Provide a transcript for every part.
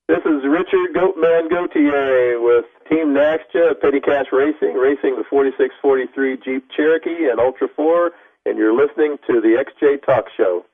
This is Richard Goatman Gautier with Team Naxja at Petty Cash Racing, racing the 4643 Jeep Cherokee and Ultra 4, and you're listening to the XJ Talk Show.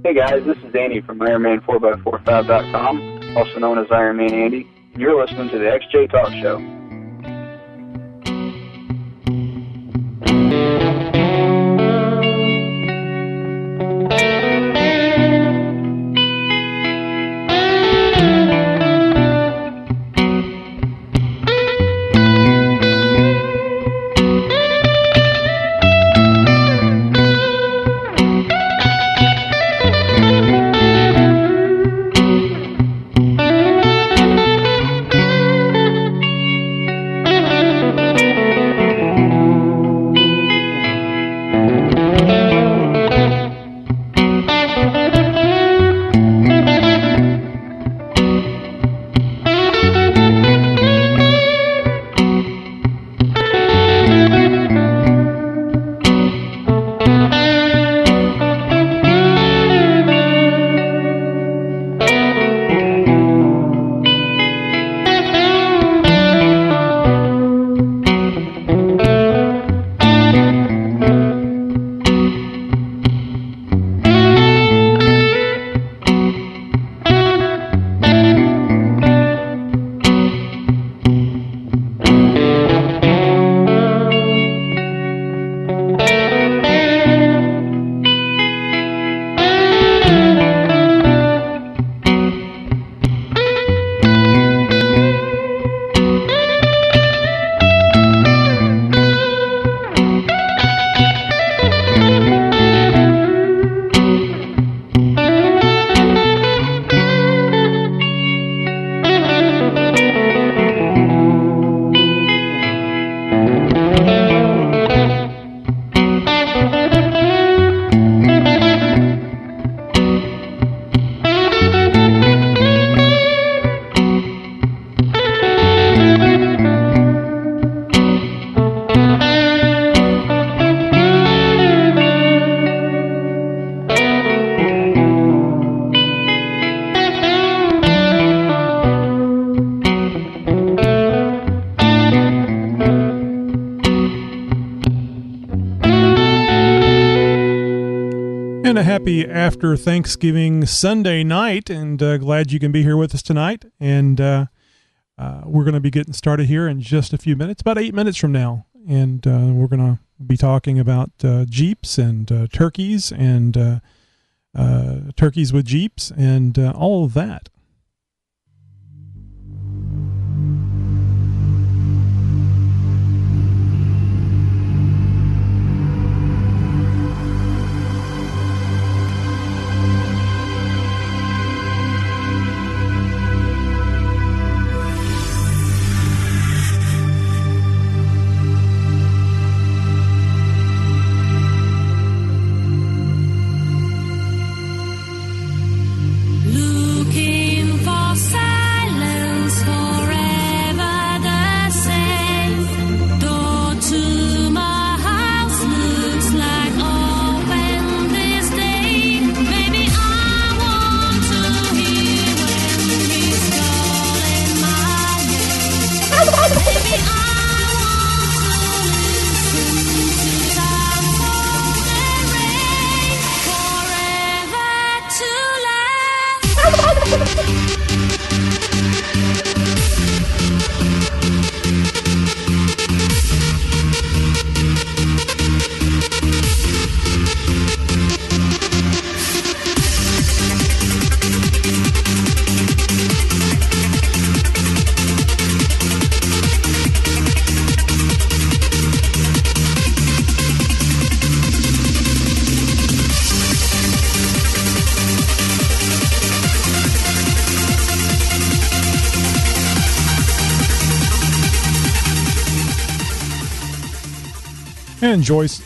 Hey guys, this is Andy from Ironman4x45.com, also known as Ironman Andy, and you're listening to the XJ Talk Show. And a happy after Thanksgiving Sunday night, and glad you can be here with us tonight. And we're going to be getting started here in just a few minutes, about 8 minutes from now. And we're going to be talking about Jeeps and turkeys and turkeys with Jeeps and all of that. And Joyce,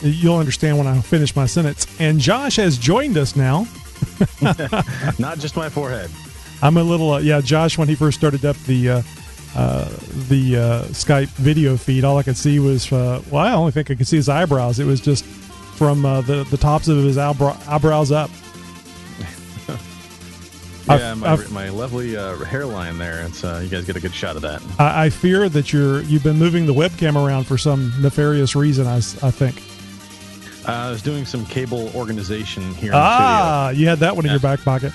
you'll understand when I finish my sentence. And Josh has joined us now. Not just my forehead. I'm a little, Josh, when he first started up the Skype video feed, all I could see was, I only think I could see his eyebrows. It was just from the tops of his eyebrows up. Yeah, my lovely hairline there. It's you guys get a good shot of that. I fear that you've been moving the webcam around for some nefarious reason. I think. I was doing some cable organization here in the studio. You had that one in your back pocket.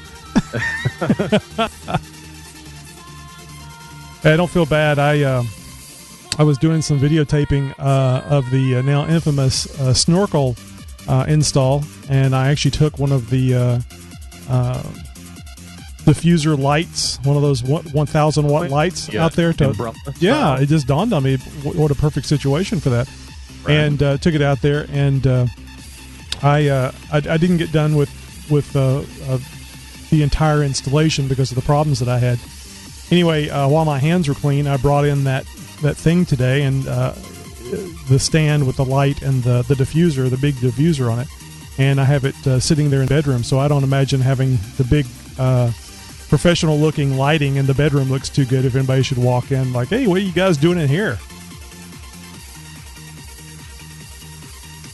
Hey, don't feel bad. I was doing some videotaping of the now infamous snorkel install, and I actually took one of the diffuser lights, one of those 1,000 watt lights out there. It just dawned on me what a perfect situation for that. Right. And took it out there, and I didn't get done with the entire installation because of the problems that I had. Anyway, while my hands were clean, I brought in that thing today, and the stand with the light and the diffuser, the big diffuser on it, and I have it sitting there in the bedroom. So I don't imagine having the big professional looking lighting in the bedroom looks too good if anybody should walk in like, hey, what are you guys doing in here?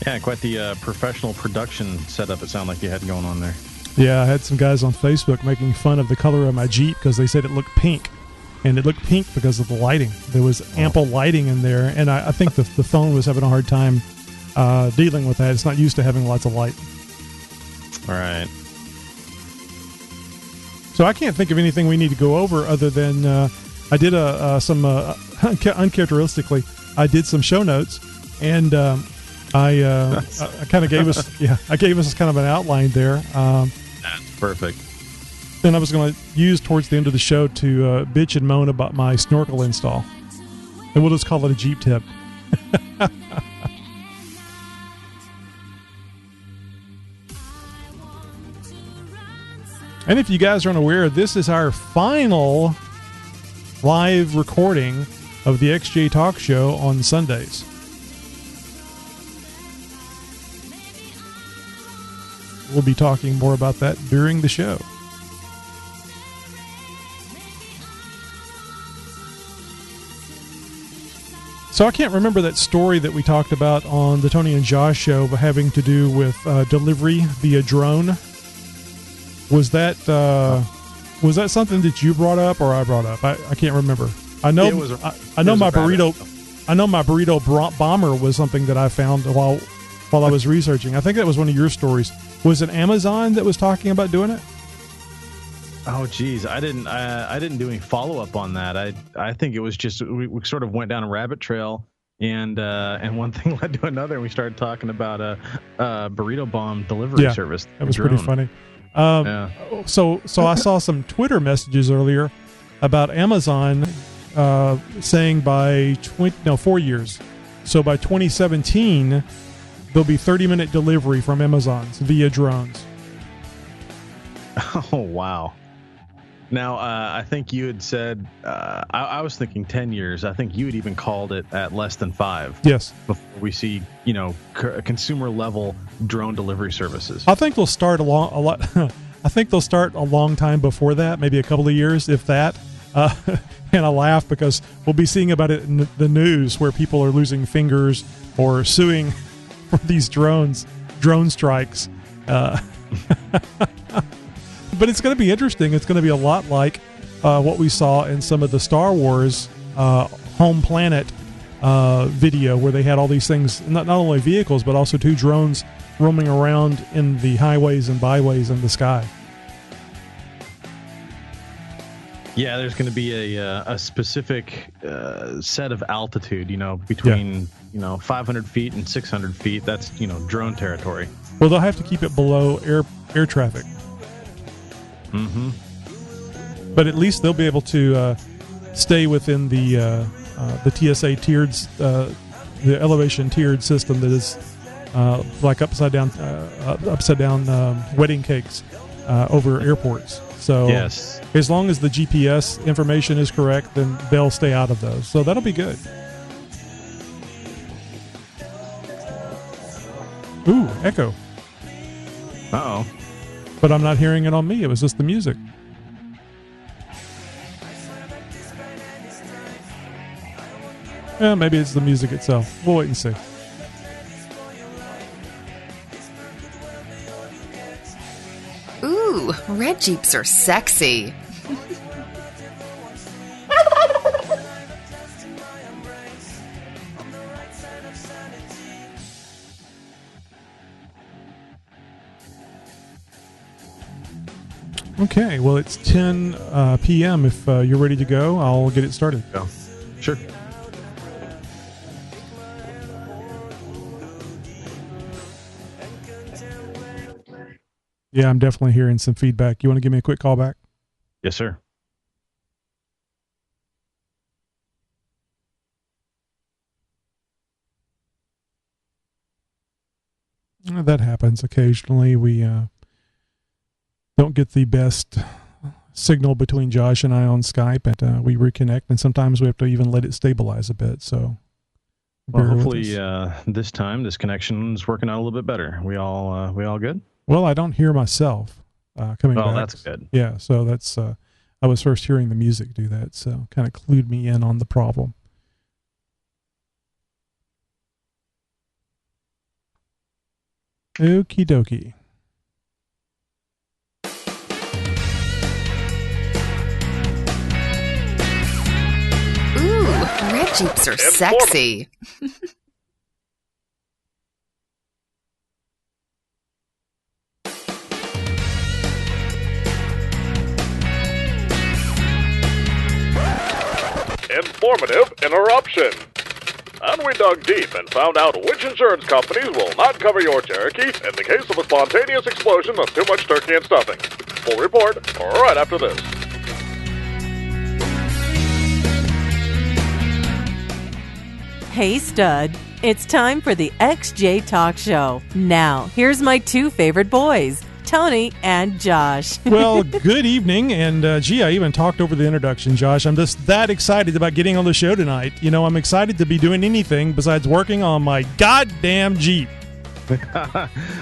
Yeah, quite the professional production setup it sounded like you had going on there. Yeah, I had some guys on Facebook making fun of the color of my Jeep because they said it looked pink, and it looked pink because of the lighting. There was ample lighting in there, and I think the phone was having a hard time dealing with that. It's not used to having lots of light. All right. So I can't think of anything we need to go over other than I did some uncharacteristically. I did some show notes, and I kind of gave us kind of an outline there. That's perfect. Then I was going to use towards the end of the show to bitch and moan about my snorkel install, and we'll just call it a Jeep tip. And if you guys are unaware, this is our final live recording of the XJ Talk Show on Sundays. We'll be talking more about that during the show. So I can't remember that story that we talked about on the Tony and Josh show having to do with delivery via drone. Was that something that you brought up or I brought up? I can't remember. I know my burrito bomber was something that I found while while I was researching. I think that was one of your stories. Was it Amazon that was talking about doing it? Oh, geez, I didn't do any follow up on that. I think it was just we sort of went down a rabbit trail, and one thing led to another, and we started talking about a burrito bomb delivery service. That was pretty funny. So I saw some Twitter messages earlier about Amazon saying by 4 years. So by 2017, there'll be 30-minute delivery from Amazon's via drones. Oh, wow. Now, I think you had said, I was thinking 10 years. I think you had even called it at less than 5. Yes. Before we see, consumer level drone delivery services. I think they'll start I think they'll start a long time before that, maybe a couple of years, if that. And I laugh because we'll be seeing about it in the news where people are losing fingers or suing for these drone strikes. But it's going to be interesting. It's going to be a lot like what we saw in some of the Star Wars Home Planet video, where they had all these things, not only vehicles, but also 2 drones roaming around in the highways and byways in the sky. Yeah, there's going to be a specific set of altitude, between 500 feet and 600 feet. That's drone territory. Well, they'll have to keep it below air traffic. Mm-hmm. But at least they'll be able to stay within the TSA tiered, the elevation tiered system that is like upside down wedding cakes over airports. So yes, as long as the GPS information is correct, then they'll stay out of those. So that'll be good. Ooh, echo. Uh-oh. But I'm not hearing it on me. It was just the music. Yeah, maybe it's the music itself. We'll wait and see. Ooh, red Jeeps are sexy. Okay, well, it's 10 p.m. If you're ready to go, I'll get it started. Go. Sure. Yeah, I'm definitely hearing some feedback. You want to give me a quick call back? Yes, sir. That happens occasionally. We don't get the best signal between Josh and I on Skype, and we reconnect, and sometimes we have to even let it stabilize a bit. So, well, hopefully this time this connection is working out a little bit better. We all good? Well, I don't hear myself coming back. Oh, that's good. Yeah, so that's I was first hearing the music do that, so kind of clued me in on the problem. Okie dokie. Ooh, red Jeeps are sexy. Informative interruption. And we dug deep and found out which insurance companies will not cover your Cherokee in the case of a spontaneous explosion of too much turkey and stuffing. Full report right after this. Hey, stud. It's time for the XJ Talk Show. Now, here's my 2 favorite boys, Tony and Josh. Well, good evening. And gee, I even talked over the introduction, Josh. I'm just that excited about getting on the show tonight. I'm excited to be doing anything besides working on my goddamn Jeep.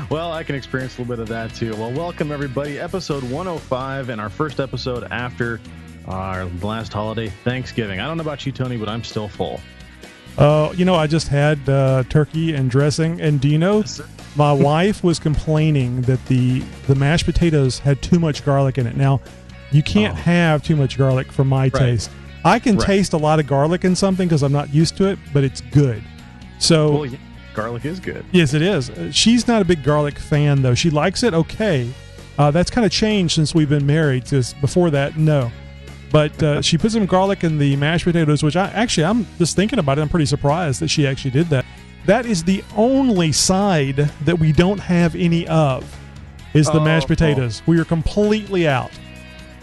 Well, I can experience a little bit of that too. Well, welcome everybody. Episode 105 and our first episode after our last holiday, Thanksgiving. I don't know about you, Tony, but I'm still full. I just had turkey and dressing, and do you know, my wife was complaining that the mashed potatoes had too much garlic in it. Now, you can't have too much garlic for my taste. I can taste a lot of garlic in something because I'm not used to it, but it's good. So, Garlic is good. Yes, it is. She's not a big garlic fan, though. She likes it okay. That's kind of changed since we've been married. Because before that, no. But she put some garlic in the mashed potatoes, which I'm just thinking about it. I'm pretty surprised that she actually did that. That is the only side that we don't have any of, is the mashed potatoes. We are completely out.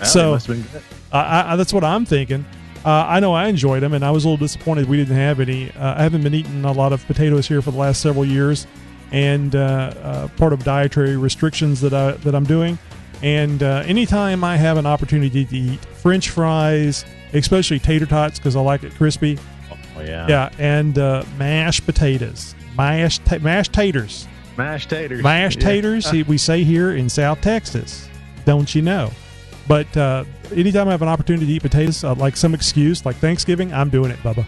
So must have been good. that's what I'm thinking. I know I enjoyed them, and I was a little disappointed we didn't have any. I haven't been eating a lot of potatoes here for the last several years, and part of dietary restrictions that I'm doing. And anytime I have an opportunity to eat French fries, especially tater tots because I like it crispy. Oh yeah. Yeah, and mashed potatoes, mashed taters. Mashed taters. Mashed taters. We say here in South Texas, don't you know? But anytime I have an opportunity to eat potatoes, like some excuse, like Thanksgiving, I'm doing it, Bubba.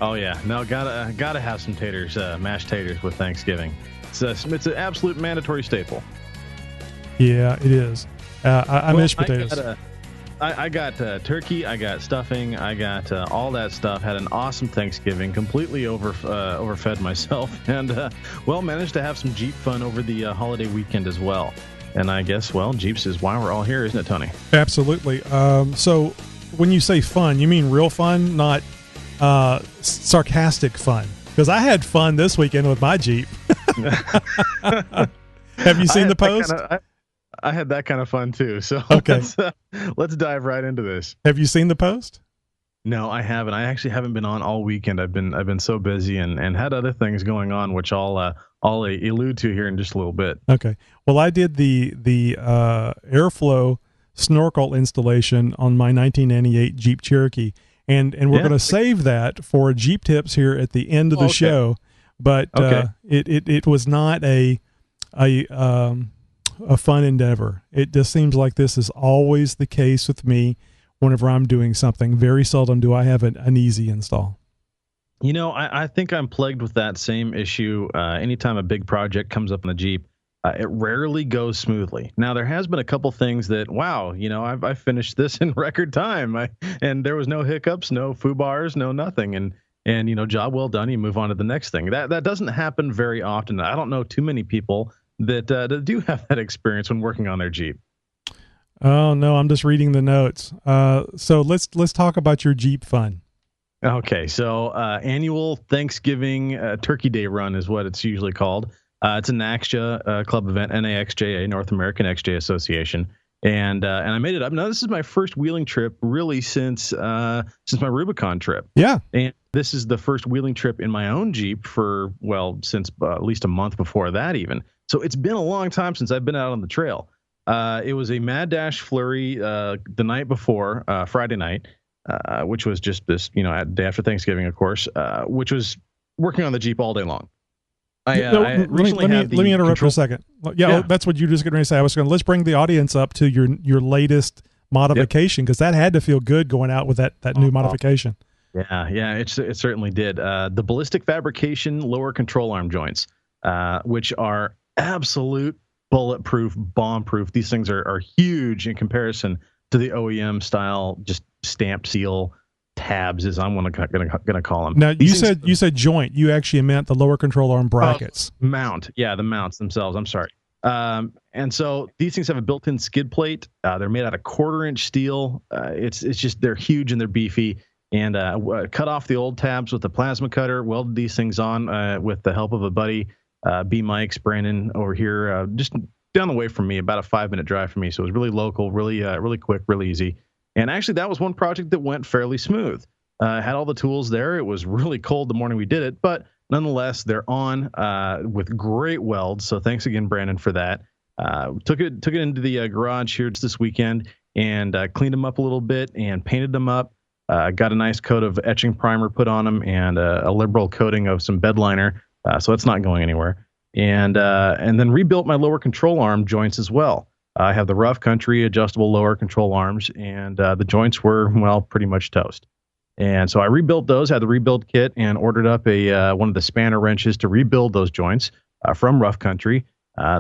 Oh yeah, no, gotta have some taters, mashed taters with Thanksgiving. It's an absolute mandatory staple. Yeah, it is. I miss potatoes. I got turkey, I got stuffing, I got all that stuff. Had an awesome Thanksgiving, completely overfed myself, and managed to have some Jeep fun over the holiday weekend as well. And I guess, Jeeps is why we're all here, isn't it, Tony? Absolutely. So when you say fun, you mean real fun, not sarcastic fun? Because I had fun this weekend with my Jeep. Have you seen the post? I had that kind of fun too. So okay, let's dive right into this. Have you seen the post? No, I haven't. I actually haven't been on all weekend. I've been so busy and had other things going on, which I'll allude to here in just a little bit. Okay. Well, I did the airflow snorkel installation on my 1998 Jeep Cherokee, and we're going to save that for Jeep tips here at the end of the show. But it was not a fun endeavor. It just seems like this is always the case with me whenever I'm doing something. Very seldom do I have an easy install. You know, I think I'm plagued with that same issue. Anytime a big project comes up in the Jeep, it rarely goes smoothly. Now, there has been a couple things that, I finished this in record time. And there was no hiccups, no foo-bars, no nothing. And job well done. You move on to the next thing. That doesn't happen very often. I don't know too many people that do have that experience when working on their Jeep. Oh no, I'm just reading the notes. So let's talk about your Jeep fun. Okay, so annual Thanksgiving Turkey Day run is what it's usually called. It's a NAXJA club event, NAXJA, North American XJ Association, and I made it up. Now this is my first wheeling trip really since my Rubicon trip. Yeah, and this is the first wheeling trip in my own Jeep for since at least a month before that even. So it's been a long time since I've been out on the trail. It was a Mad Dash Flurry the night before, Friday night, which was just this, day after Thanksgiving, of course, which was working on the Jeep all day long. Let me interrupt for a second. Yeah, that's what you just going to say. Let's bring the audience up to your latest modification, because that had to feel good going out with that new modification. Yeah, it certainly did. The ballistic fabrication lower control arm joints, which are absolute bulletproof, bomb-proof. These things are huge in comparison to the OEM style, just stamped seal tabs, as I'm gonna call them. Now, you said joint. You actually meant the lower control arm brackets. Mount. Yeah, the mounts themselves. I'm sorry. And so these things have a built-in skid plate. They're made out of 1/4-inch steel. It's just they're huge and they're beefy. And cut off the old tabs with the plasma cutter. Welded these things on with the help of a buddy. B. Mike's, Brandon over here, just down the way from me, about a 5-minute drive from me. So it was really local, really quick, really easy. And actually, that was one project that went fairly smooth. Had all the tools there. It was really cold the morning we did it, but nonetheless, they're on with great welds. So thanks again, Brandon, for that. Took it into the garage here this weekend and cleaned them up a little bit and painted them up. Got a nice coat of etching primer put on them and a liberal coating of some bed liner. So it's not going anywhere. And then rebuilt my lower control arm joints as well. I have the Rough Country adjustable lower control arms, and the joints were, pretty much toast. And so I rebuilt those, had the rebuild kit, and ordered up one of the spanner wrenches to rebuild those joints from Rough Country.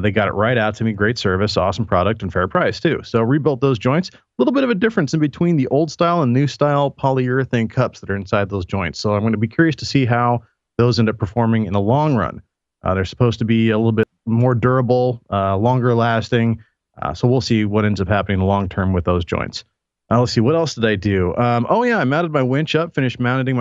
They got it right out to me. Great service, awesome product, and fair price too. So rebuilt those joints. A little bit of a difference in between the old style and new style polyurethane cups that are inside those joints. So I'm going to be curious to see how those end up performing in the long run. They're supposed to be a little bit more durable, longer lasting. So we'll see what ends up happening in the long term with those joints. Let's see, what else did I do? I mounted my winch up, finished mounting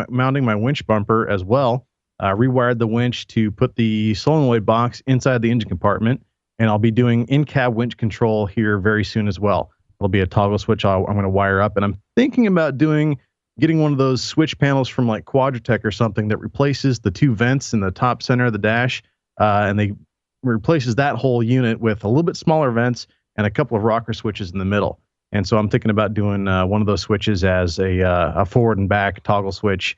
my winch bumper as well. Rewired the winch to put the solenoid box inside the engine compartment, and I'll be doing in-cab winch control here very soon as well. There'll be a toggle switch I'm going to wire up, and I'm thinking about getting one of those switch panels from like Quadratech or something that replaces the two vents in the top center of the dash, and they replaces that whole unit with a little bit smaller vents and a couple of rocker switches in the middle. And so I'm thinking about doing one of those switches as a forward and back toggle switch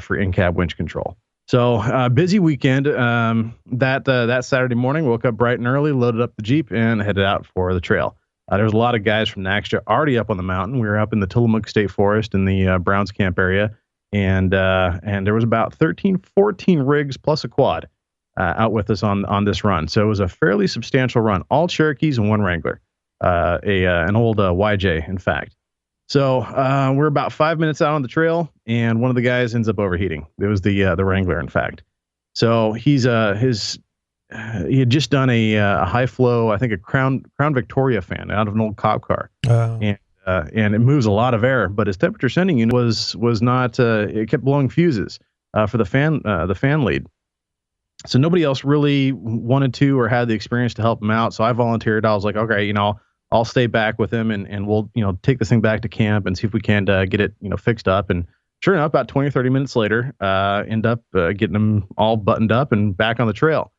for in-cab winch control. So busy weekend. That Saturday morning, woke up bright and early, loaded up the Jeep, and headed out for the trail. There was a lot of guys from Naxtra already up on the mountain. We were up in the Tillamook State Forest in the Browns Camp area, and there was about 14 rigs plus a quad out with us on this run. So it was a fairly substantial run. All Cherokees and one Wrangler. An old YJ, in fact. So we're about 5 minutes out on the trail, and one of the guys ends up overheating. It was the Wrangler, in fact. So he had just done a high flow, I think a Crown Victoria fan out of an old cop car, and it moves a lot of air. But his temperature sending unit was not. It kept blowing fuses for the fan lead. So nobody else really wanted to or had the experience to help him out. So I volunteered. I was like, okay, I'll stay back with him and we'll, take this thing back to camp and see if we can get it, fixed up. And sure enough, about 20 or 30 minutes later, end up getting them all buttoned up and back on the trail.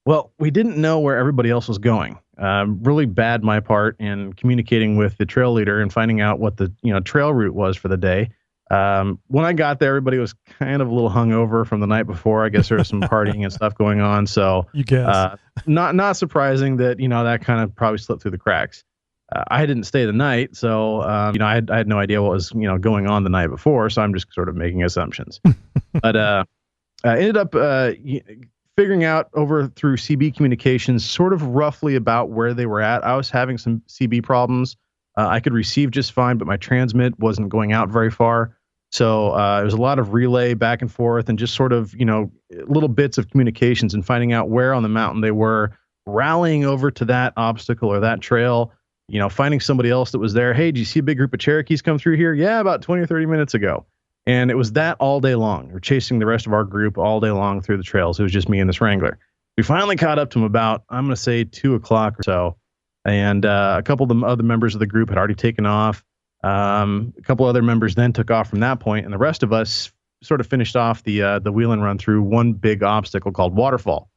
Well, we didn't know where everybody else was going. Really bad my part in communicating with the trail leader and finding out what the, trail route was for the day. When I got there, everybody was kind of a little hungover from the night before. I guess there was some partying and stuff going on. So you guess. Not surprising that, that kind of probably slipped through the cracks. I didn't stay the night. So, I had no idea what was, going on the night before. So I'm just sort of making assumptions, but, I ended up, figuring out over through CB communications, sort of roughly about where they were at. I was having some CB problems. I could receive just fine, but my transmit wasn't going out very far. So it was a lot of relay back and forth and just sort of, little bits of communications and finding out where on the mountain they were, rallying over to that obstacle or that trail, finding somebody else that was there. Hey, did you see a big group of Cherokees come through here? Yeah, about 20 or 30 minutes ago. And it was that all day long. We're chasing the rest of our group all day long through the trails. It was just me and this Wrangler. We finally caught up to him about, I'm going to say 2 o'clock or so. And a couple of the other members of the group had already taken off. A couple other members then took off from that point, and the rest of us sort of finished off the wheel and run through one big obstacle called Waterfall.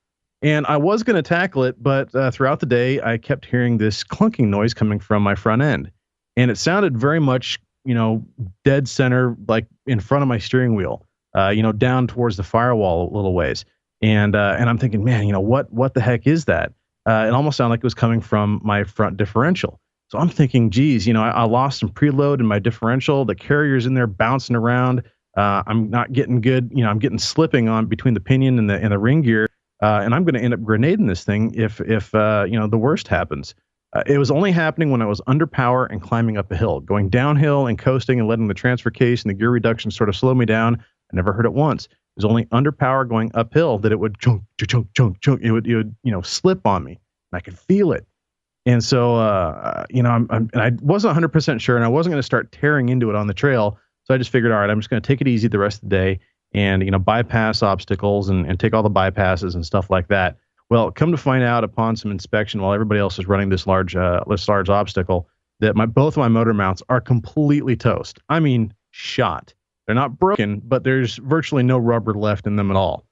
And I was going to tackle it, but throughout the day, I kept hearing this clunking noise coming from my front end. And it sounded very much, dead center, like in front of my steering wheel, down towards the firewall a little ways. And I'm thinking, man, what the heck is that? It almost sounded like it was coming from my front differential. So I'm thinking, geez, I lost some preload in my differential. The carrier's in there bouncing around. I'm not getting good. I'm getting slipping on between the pinion and the ring gear. And I'm going to end up grenading this thing if the worst happens. It was only happening when I was under power and climbing up a hill, going downhill and coasting and letting the transfer case and the gear reduction sort of slow me down. I never heard it once. It was only under power going uphill that it would chunk. It would slip on me, and I could feel it. And so, and I wasn't 100% sure, and I wasn't going to start tearing into it on the trail. So I just figured, all right, I'm just going to take it easy the rest of the day and, bypass obstacles and take all the bypasses and stuff like that. Well, come to find out upon some inspection while everybody else is running this large obstacle that both of my motor mounts are completely toast. I mean, shot. They're not broken, but there's virtually no rubber left in them at all.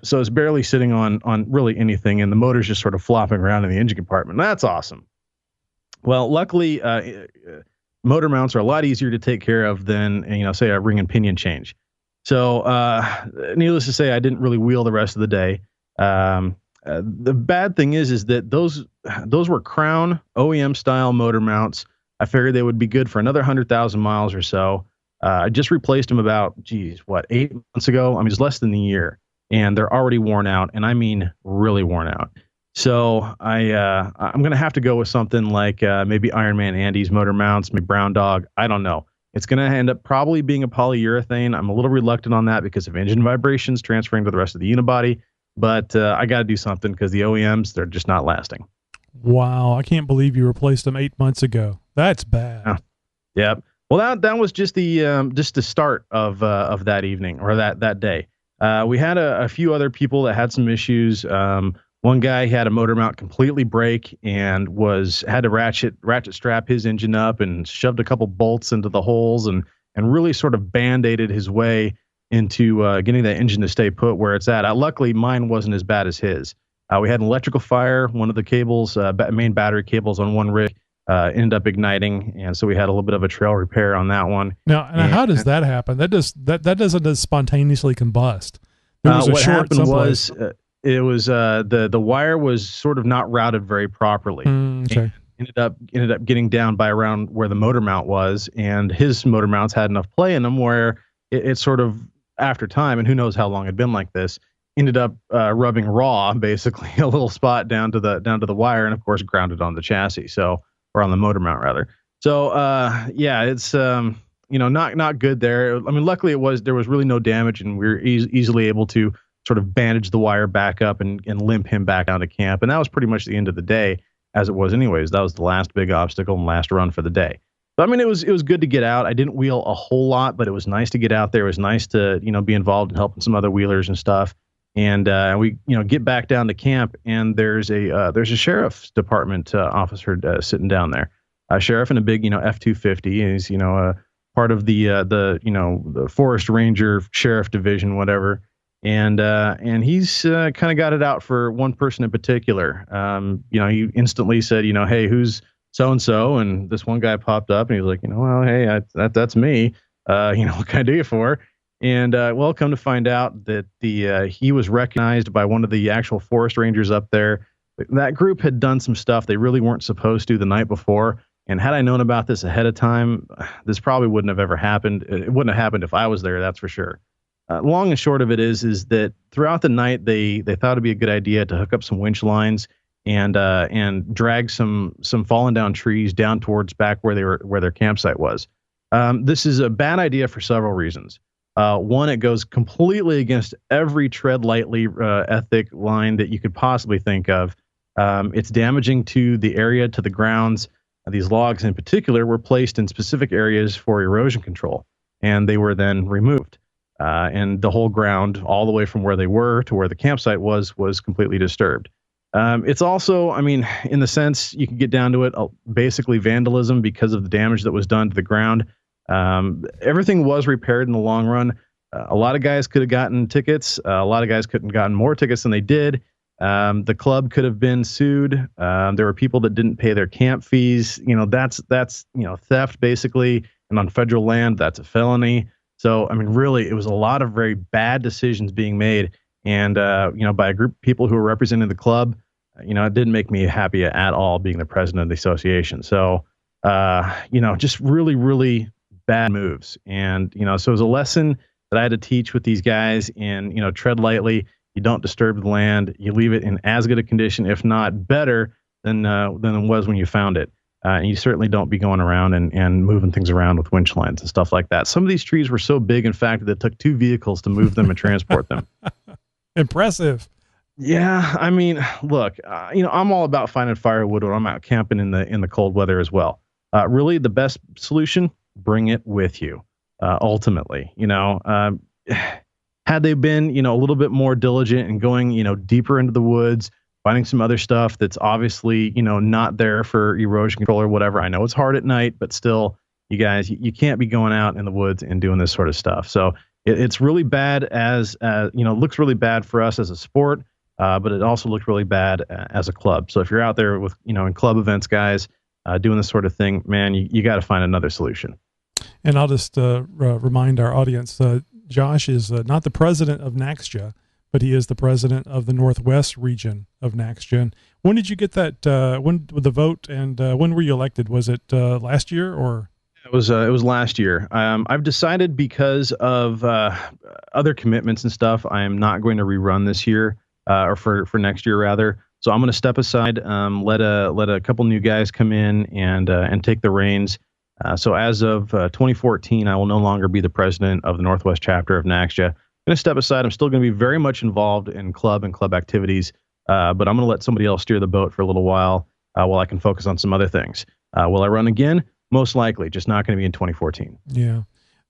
So it's barely sitting on really anything, and the motor's just sort of flopping around in the engine compartment. That's awesome. Well, luckily, motor mounts are a lot easier to take care of than, say, a ring and pinion change. So needless to say, I didn't really wheel the rest of the day. The bad thing is that those were Crown OEM style motor mounts. I figured they would be good for another 100,000 miles or so. I just replaced them about, 8 months ago? I mean, it's less than a year, and they're already worn out, and I mean really worn out. So I'm going to have to go with something like maybe Iron Man Andy's motor mounts, maybe Brown Dog. I don't know. It's going to end up probably being a polyurethane. I'm a little reluctant on that because of engine vibrations transferring to the rest of the unibody, but I got to do something because the OEMs, they're just not lasting. Wow, I can't believe you replaced them 8 months ago. That's bad. Yeah. Well, that was just the start of that evening or that day. We had a few other people that had some issues. One guy had a motor mount completely break and had to ratchet strap his engine up and shoved a couple bolts into the holes and really sort of band-aided his way into getting that engine to stay put where it's at. Luckily, mine wasn't as bad as his. We had an electrical fire. One of the cables, main battery cables on one rig, ended up igniting, and so we had a little bit of a trail repair on that one. Now, how does that happen? That doesn't just spontaneously combust. There was a what short happened someplace. was it was the wire was sort of not routed very properly. Okay. Ended up getting down by around where the motor mount was, and his motor mounts had enough play in them where it sort of, after time, and who knows how long it'd been like this, ended up rubbing raw, basically a little spot down to the wire, and of course grounded on the chassis, or on the motor mount rather. So yeah, it's not good there. I mean, luckily there was really no damage, and we were easily able to sort of bandage the wire back up and limp him back out of camp, and that was pretty much the end of the day, as it was anyways. That was the last big obstacle and last run for the day. So, I mean, it was good to get out. I didn't wheel a whole lot, but it was nice to get out there. It was nice to be involved in helping some other wheelers and stuff. And we get back down to camp, and there's a sheriff's department officer sitting down there, a sheriff in a big F-250. And he's part of the forest ranger sheriff division, whatever. And he's kind of got it out for one person in particular. He instantly said, hey, who's so and so? And this one guy popped up, and he's like, well, hey, that's me. What can I do you for? And well, come to find out that he was recognized by one of the actual forest rangers up there. That group had done some stuff they really weren't supposed to the night before. And had I known about this ahead of time, this probably wouldn't have ever happened. It wouldn't have happened if I was there, that's for sure. Long and short of it is that throughout the night they thought it'd be a good idea to hook up some winch lines and drag some fallen down trees down towards back where their campsite was. This is a bad idea for several reasons. One, it goes completely against every tread lightly ethic line that you could possibly think of. It's damaging to the area, to the grounds. These logs in particular were placed in specific areas for erosion control, and they were then removed. And the whole ground, all the way from where they were to where the campsite was completely disturbed. It's also, I mean, in the sense you can get down to it, basically vandalism because of the damage that was done to the ground. Everything was repaired in the long run. A lot of guys could have gotten tickets. A lot of guys couldn't have gotten more tickets than they did. The club could have been sued. There were people that didn't pay their camp fees. That's theft basically. And on federal land, that's a felony. So, I mean, really, it was a lot of very bad decisions being made. And, by a group of people who were representing the club, it didn't make me happy at all being the president of the association. So, just really, really bad moves. And, so it was a lesson that I had to teach with these guys in, tread lightly. You don't disturb the land. You leave it in as good a condition, if not better than it was when you found it. And you certainly don't be going around and moving things around with winch lines and stuff like that. Some of these trees were so big, in fact, that it took 2 vehicles to move them and transport them. Impressive. Yeah, I mean, look, I'm all about finding firewood when I'm out camping in the cold weather as well. Really, the best solution: bring it with you. Ultimately, had they been, a little bit more diligent and going, deeper into the woods, finding some other stuff that's obviously, not there for erosion control or whatever. I know it's hard at night, but still, you guys, you can't be going out in the woods and doing this sort of stuff. So it's really bad looks really bad for us as a sport, but it also looked really bad as a club. So if you're out there with, in club events, guys, doing this sort of thing, man, you got to find another solution. And I'll just remind our audience, Josh is not the president of NAXJA, but he is the president of the Northwest region of NAXJA. And when did you get that, when with the vote, and when were you elected? Was it last year or? It was last year. I've decided because of other commitments and stuff, I am not going to rerun this year, or for next year rather. So I'm going to step aside, let a couple new guys come in and take the reins. So as of 2014, I will no longer be the president of the Northwest chapter of NAXJA. I'm going to step aside. I'm still going to be very much involved in club activities, but I'm going to let somebody else steer the boat for a little while I can focus on some other things. Will I run again? Most likely, just not going to be in 2014. Yeah.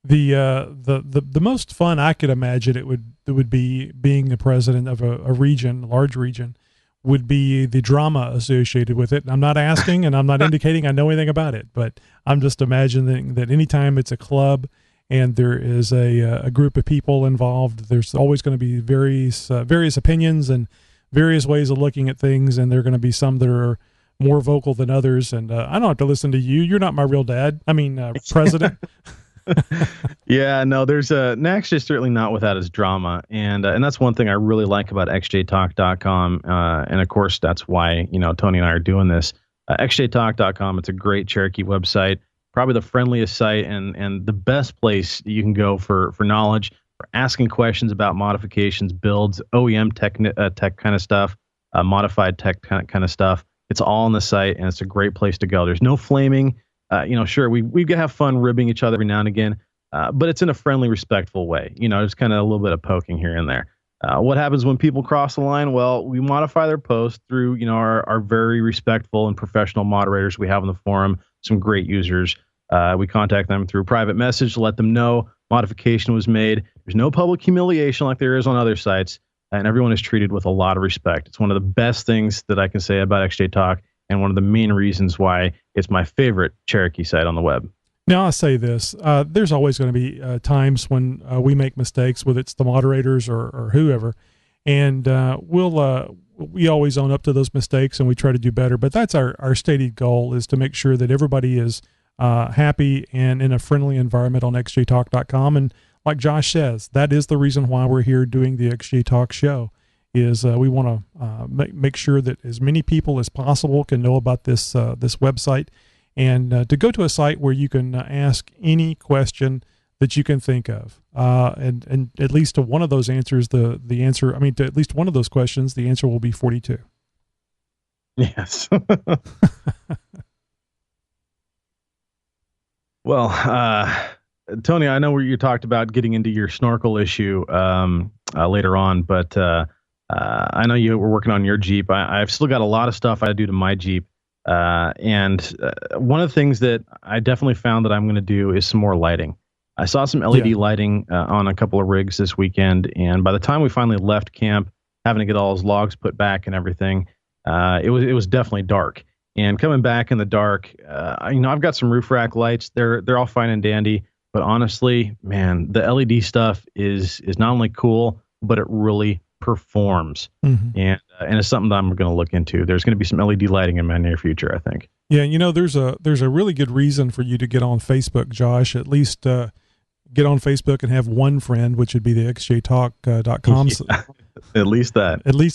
The most fun I could imagine it would be being the president of a large region, would be the drama associated with it. I'm not asking and I'm not indicating I know anything about it, but I'm just imagining that anytime it's a club and there is a group of people involved, there's always going to be various opinions and various ways of looking at things, and there are going to be some that are more vocal than others. And I don't have to listen to you. You're not my real dad. I mean, president. Yeah, no, there's NAXJA is certainly not without its drama, and that's one thing I really like about xjtalk.com, and of course that's why Tony and I are doing this. xjtalk.com, it's a great Cherokee website, probably the friendliest site and the best place you can go for knowledge, for asking questions about modifications, builds, OEM tech kind of stuff, modified tech kind of stuff. It's all on the site, and it's a great place to go. There's no flaming. Sure, we can have fun ribbing each other every now and again, but it's in a friendly, respectful way. Just kind of a little bit of poking here and there. What happens when people cross the line? Well, we modify their post through, our very respectful and professional moderators we have on the forum, some great users. We contact them through private message to let them know modification was made. There's no public humiliation like there is on other sites, and everyone is treated with a lot of respect. It's one of the best things that I can say about XJ Talk, and one of the main reasons why it's my favorite Cherokee site on the web. Now, I'll say this. There's always going to be times when we make mistakes, whether it's the moderators or whoever, and we always own up to those mistakes and we try to do better. But that's our stated goal, is to make sure that everybody is happy and in a friendly environment on xjtalk.com. And like Josh says, that is the reason why we're here doing the XJ Talk show. Is we want to make sure that as many people as possible can know about this website, and to go to a site where you can ask any question that you can think of, and at least to one of those answers, to at least one of those questions, the answer will be 42. Yes. Well, Tony, I know where you talked about getting into your snorkel issue later on, but I know you were working on your Jeep. I've still got a lot of stuff I do to my Jeep. And one of the things that I definitely found that I'm going to do is some more lighting. I saw some LED lighting on a couple of rigs this weekend. And by the time we finally left camp, having to get all those logs put back and everything, it was definitely dark. And coming back in the dark, I've got some roof rack lights. They're all fine and dandy. But honestly, man, the LED stuff is not only cool, but it really performs. Mm-hmm. And it's something that I'm going to look into. There's going to be some LED lighting in my near future, I think. Yeah, there's a really good reason for you to get on Facebook, Josh. At least get on Facebook and have one friend, which would be the xjtalk.com. Yeah, at least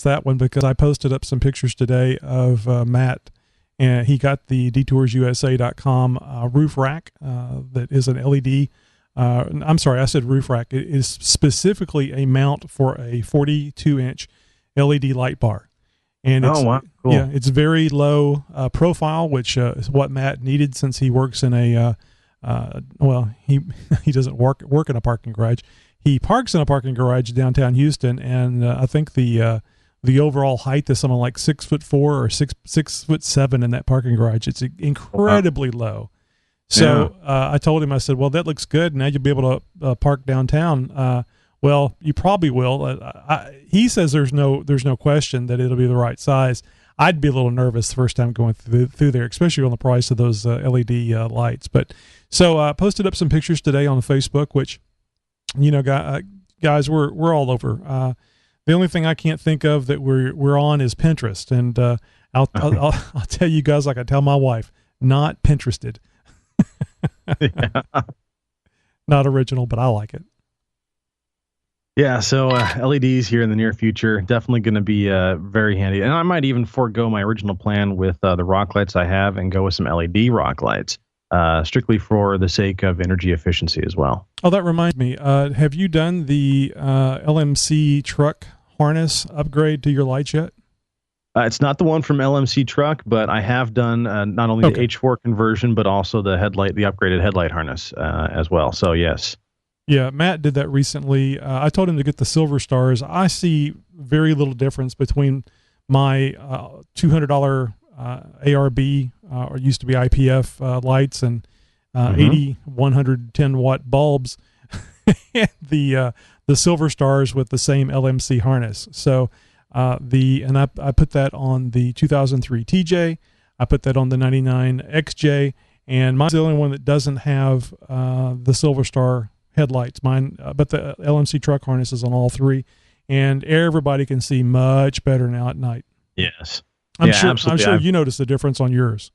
that one, because I posted up some pictures today of Matt, and he got the DetourSUSA.com roof rack that is an LED. I'm sorry, I said roof rack. It is specifically a mount for a 42-inch LED light bar. And it's, wow, cool. Yeah, it's very low profile, which is what Matt needed since he works in a, he doesn't work in a parking garage. He parks in a parking garage downtown Houston, and I think the overall height is something like 6'4" or 6'7" in that parking garage. It's incredibly low. So I told him, I said, well, that looks good. Now you'll be able to park downtown. Well, you probably will. He says there's no question that it'll be the right size. I'd be a little nervous the first time going through there, especially on the price of those LED lights. But so posted up some pictures today on Facebook, which, guys, we're all over. The only thing I can't think of that we're on is Pinterest, and I'll tell you guys, like I tell my wife, not Pinterested. Yeah. Not original, but I like it. Yeah, so LEDs here in the near future, definitely going to be very handy. And I might even forego my original plan with the rock lights I have and go with some LED rock lights, strictly for the sake of energy efficiency as well. Oh, that reminds me. Have you done the LMC truck harness upgrade to your lights yet? It's not the one from LMC Truck, but I have done not only the H4 conversion, but also the upgraded headlight harness as well. So yes. Yeah, Matt did that recently. I told him to get the Silver Stars. I see very little difference between my $200 ARB, or used to be IPF lights, and 80 110 watt bulbs, and the Silver Stars with the same LMC harness. So I put that on the 2003 TJ. I put that on the 99 XJ, and mine's the only one that doesn't have the Silver Star headlights. Mine, but the LMC truck harness is on all three, and everybody can see much better now at night. Yes, I'm sure you noticed the difference on yours.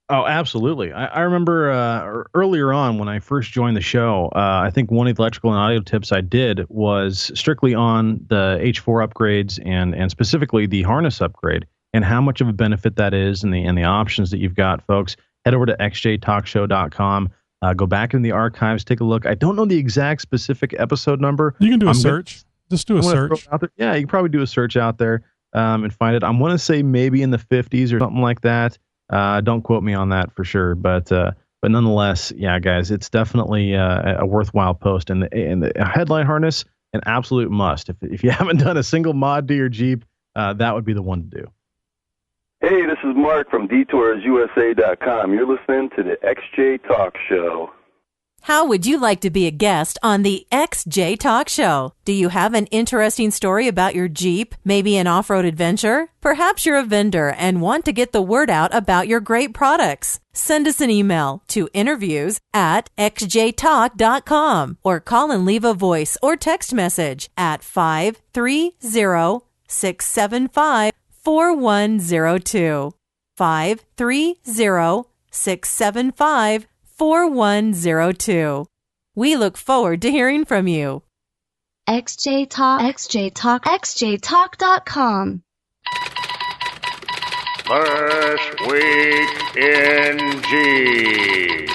Oh, absolutely. I remember earlier on when I first joined the show, I think one of the electrical and audio tips I did was strictly on the H4 upgrades and specifically the harness upgrade and how much of a benefit that is and the options that you've got, folks. Head over to xjtalkshow.com. Go back in the archives, take a look. I don't know the exact specific episode number. You can do a search. Just do a search. Yeah, you can probably do a search out there and find it. I want to say maybe in the 50s or something like that. Don't quote me on that for sure, but nonetheless, yeah, guys, it's definitely a worthwhile post. And the headlight harness, an absolute must. If you haven't done a single mod to your Jeep, that would be the one to do. Hey, this is Mark from DetoursUSA.com. You're listening to the XJ Talk Show. How would you like to be a guest on the XJ Talk Show? Do you have an interesting story about your Jeep, maybe an off-road adventure? Perhaps you're a vendor and want to get the word out about your great products. Send us an email to interviews@xjtalk.com or call and leave a voice or text message at 530-675-4102. 530-675-4102. We look forward to hearing from you. xjtalk.com. First Week in Jeep.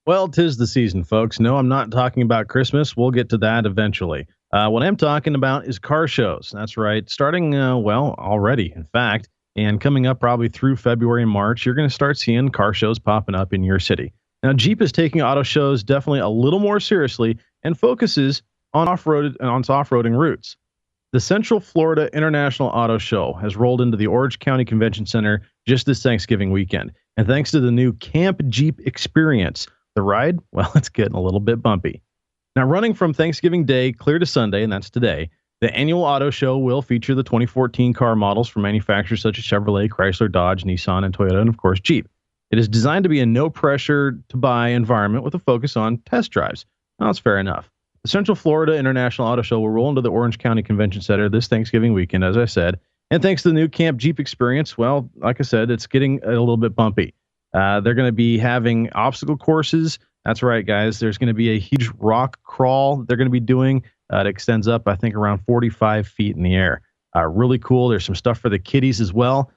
Well, 'tis the season, folks. No, I'm not talking about Christmas. We'll get to that eventually. What I'm talking about is car shows. That's right. Starting, already, in fact, and coming up probably through February and March, you're going to start seeing car shows popping up in your city. Now, Jeep is taking auto shows definitely a little more seriously and focuses on off-roading routes. The Central Florida International Auto Show has rolled into the Orange County Convention Center just this Thanksgiving weekend. And thanks to the new Camp Jeep experience, the ride, well, it's getting a little bit bumpy. Now, running from Thanksgiving Day clear to Sunday, and that's today, the annual auto show will feature the 2014 car models from manufacturers such as Chevrolet, Chrysler, Dodge, Nissan, and Toyota, and of course, Jeep. It is designed to be a no-pressure-to-buy environment with a focus on test drives. Well, that's fair enough. The Central Florida International Auto Show will roll into the Orange County Convention Center this Thanksgiving weekend, as I said. And thanks to the new Camp Jeep experience, well, like I said, it's getting a little bit bumpy. They're going to be having obstacle courses. That's right, guys. There's going to be a huge rock crawl they're going to be doing. It extends up, I think, around 45 feet in the air. Really cool. There's some stuff for the kiddies as well,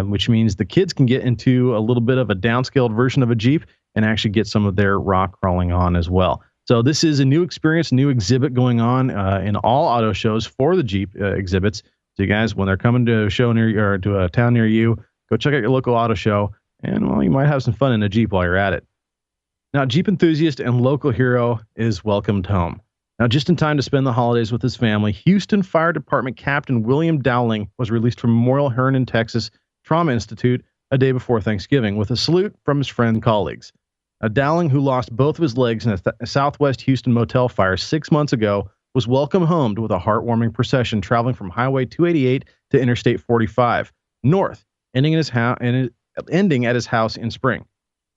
which means the kids can get into a little bit of a downscaled version of a Jeep and actually get some of their rock crawling on as well. So this is a new experience, new exhibit going on in all auto shows for the Jeep exhibits. So you guys, when they're coming to a show near you or to a town near you, go check out your local auto show, and well, you might have some fun in a Jeep while you're at it. Now, Jeep enthusiast and local hero is welcomed home. Now, just in time to spend the holidays with his family, Houston Fire Department Captain William Dowling was released from Memorial Herndon, Texas Trauma Institute a day before Thanksgiving with a salute from his friend and colleagues. Dowling, who lost both of his legs in a Southwest Houston motel fire 6 months ago, was welcomed home with a heartwarming procession traveling from Highway 288 to Interstate 45 north, ending at his house in Spring.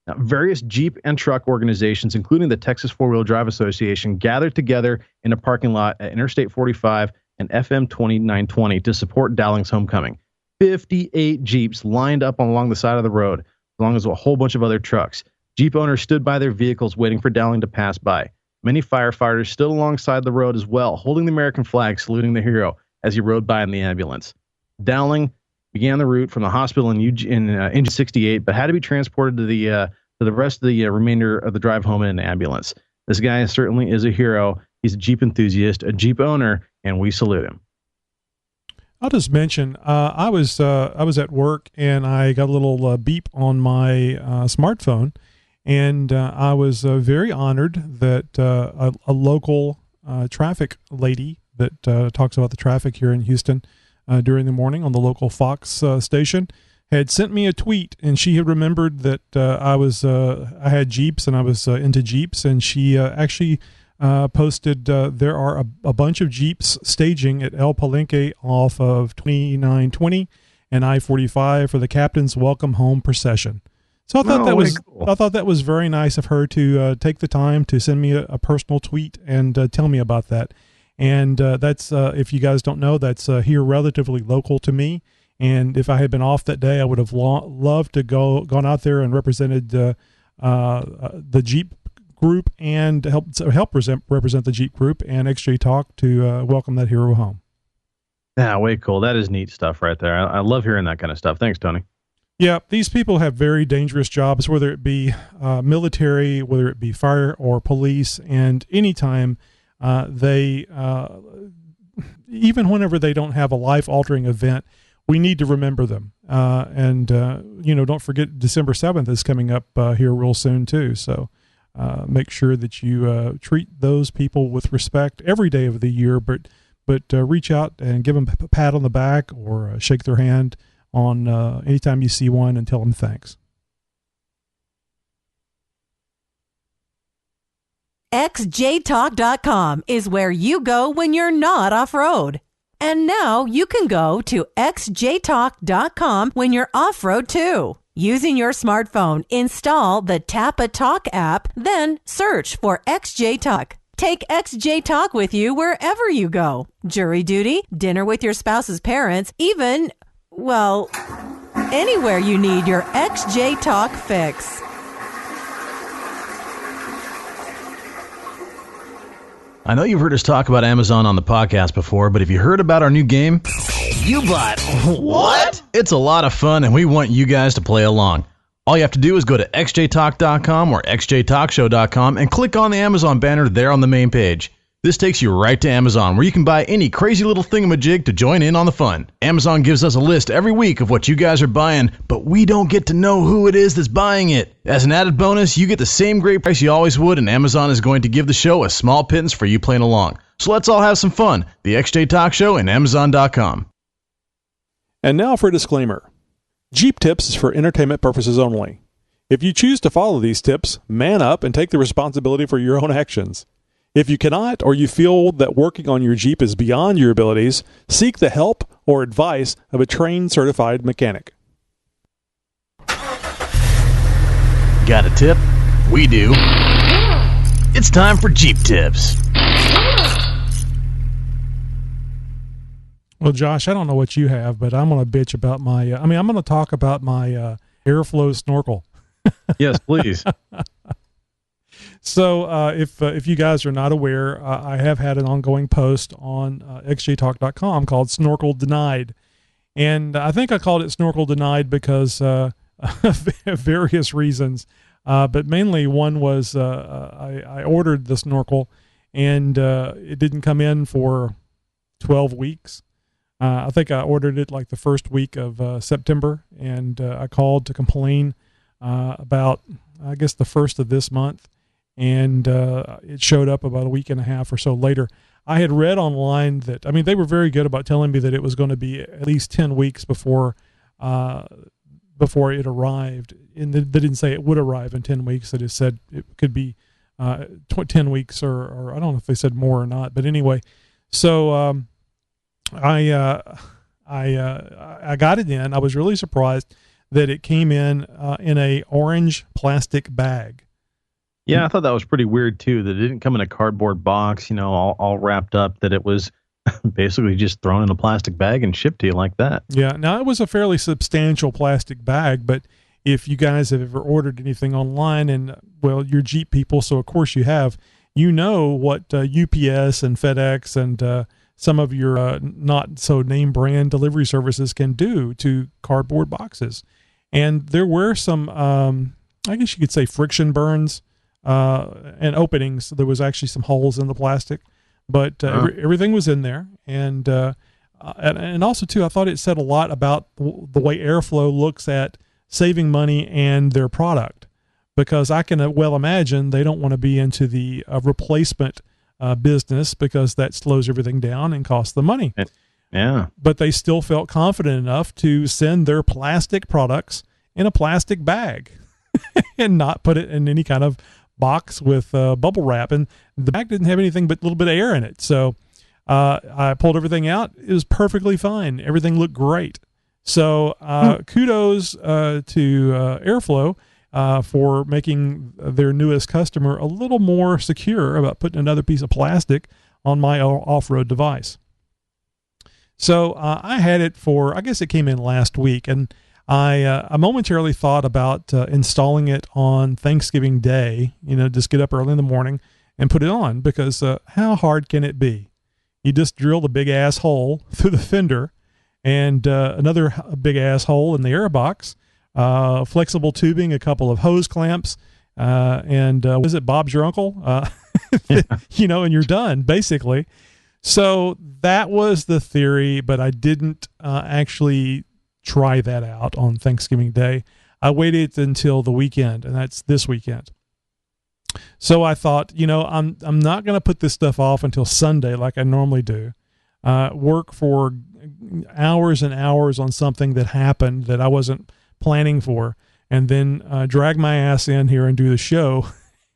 Now, various Jeep and truck organizations, including the Texas Four-Wheel Drive Association, gathered together in a parking lot at Interstate 45 and FM 2920 to support Dowling's homecoming. 58 Jeeps lined up along the side of the road, along with a whole bunch of other trucks. Jeep owners stood by their vehicles waiting for Dowling to pass by. Many firefighters stood alongside the road as well, holding the American flag, saluting the hero as he rode by in the ambulance. Dowling began the route from the hospital in Engine 68, but had to be transported to the rest of the remainder of the drive home in an ambulance. This guy certainly is a hero. He's a Jeep enthusiast, a Jeep owner, and we salute him. I'll just mention, I was at work and I got a little beep on my smartphone, and I was very honored that a local traffic lady that talks about the traffic here in Houston during the morning on the local Fox station had sent me a tweet, and she had remembered that I had Jeeps and I was into Jeeps, and she actually posted there are a bunch of Jeeps staging at El Palenque off of 2920 and I-45 for the Captain's Welcome Home procession. So I thought cool. I thought that was very nice of her to take the time to send me a personal tweet and tell me about that. And that's if you guys don't know, that's here relatively local to me. And if I had been off that day, I would have loved to gone out there and represented the Jeep group and help represent the Jeep group and XJ Talk to welcome that hero home. Yeah, way cool. That is neat stuff right there. I love hearing that kind of stuff. Thanks, Tony. Yeah, these people have very dangerous jobs, whether it be military, whether it be fire or police, and anytime they, even whenever they don't have a life-altering event, we need to remember them. Don't forget December 7th is coming up here real soon too. So make sure that you treat those people with respect every day of the year, but reach out and give them a pat on the back or shake their hand on anytime you see one and tell them thanks. xjtalk.com is where you go when you're not off-road. And now you can go to xjtalk.com when you're off-road too. Using your smartphone, install the Tap a Talk app, then search for XJ Talk. Take XJ Talk with you wherever you go. Jury duty, dinner with your spouse's parents, even, well, anywhere you need your XJ Talk fix. I know you've heard us talk about Amazon on the podcast before, but have you heard about our new game? You bought what? It's a lot of fun, and we want you guys to play along. All you have to do is go to xjtalk.com or xjtalkshow.com and click on the Amazon banner there on the main page. This takes you right to Amazon, where you can buy any crazy little thingamajig to join in on the fun. Amazon gives us a list every week of what you guys are buying, but we don't get to know who it is that's buying it. As an added bonus, you get the same great price you always would, and Amazon is going to give the show a small pittance for you playing along. So let's all have some fun. The XJ Talk Show and Amazon.com. And now for a disclaimer. Jeep Tips is for entertainment purposes only. If you choose to follow these tips, man up and take the responsibility for your own actions. If you cannot, or you feel that working on your Jeep is beyond your abilities, seek the help or advice of a trained certified mechanic. Got a tip? We do. It's time for Jeep Tips. Well, Josh, I don't know what you have, but I'm going to bitch about my, I'm going to talk about my Airflow snorkel. Yes, please. So if you guys are not aware, I have had an ongoing post on xjtalk.com called Snorkel Denied. And I think I called it Snorkel Denied because of various reasons. But mainly one was I ordered the snorkel and it didn't come in for 12 weeks. I think I ordered it like the first week of September, and I called to complain about, I guess, the first of this month. And it showed up about a week and a half or so later. I had read online that, I mean, they were very good about telling me that it was going to be at least 10 weeks before it arrived. And they didn't say it would arrive in 10 weeks. They just said it could be 10 weeks or I don't know if they said more or not. But anyway, so I got it in. I was really surprised that it came in a orange plastic bag. Yeah, I thought that was pretty weird too, that it didn't come in a cardboard box, all wrapped up, that it was basically just thrown in a plastic bag and shipped to you like that. Yeah, now it was a fairly substantial plastic bag, but if you guys have ever ordered anything online, and well, you're Jeep people, so of course you have, what UPS and FedEx and some of your not so name brand delivery services can do to cardboard boxes. And there were some, I guess you could say, friction burns and openings. There was actually some holes in the plastic, but everything was in there. And and also too, I thought it said a lot about the way Airflow looks at saving money and their product, because I can well imagine they don't want to be into the replacement business, because that slows everything down and costs them money. Yeah. But they still felt confident enough to send their plastic products in a plastic bag and not put it in any kind of box with bubble wrap. And the bag didn't have anything but a little bit of air in it. So I pulled everything out. It was perfectly fine. Everything looked great. So kudos to Airflow for making their newest customer a little more secure about putting another piece of plastic on my off-road device. So I had it for, I guess it came in last week, and I momentarily thought about installing it on Thanksgiving Day, just get up early in the morning and put it on, because how hard can it be? You just drill the big ass hole through the fender and another big ass hole in the air box, flexible tubing, a couple of hose clamps, and was it Bob's your uncle? And you're done, basically. So that was the theory, but I didn't actually try that out on Thanksgiving Day. I waited until the weekend, and that's this weekend. So I thought, I'm not going to put this stuff off until Sunday like I normally do. Work for hours and hours on something that happened that I wasn't planning for, and then drag my ass in here and do the show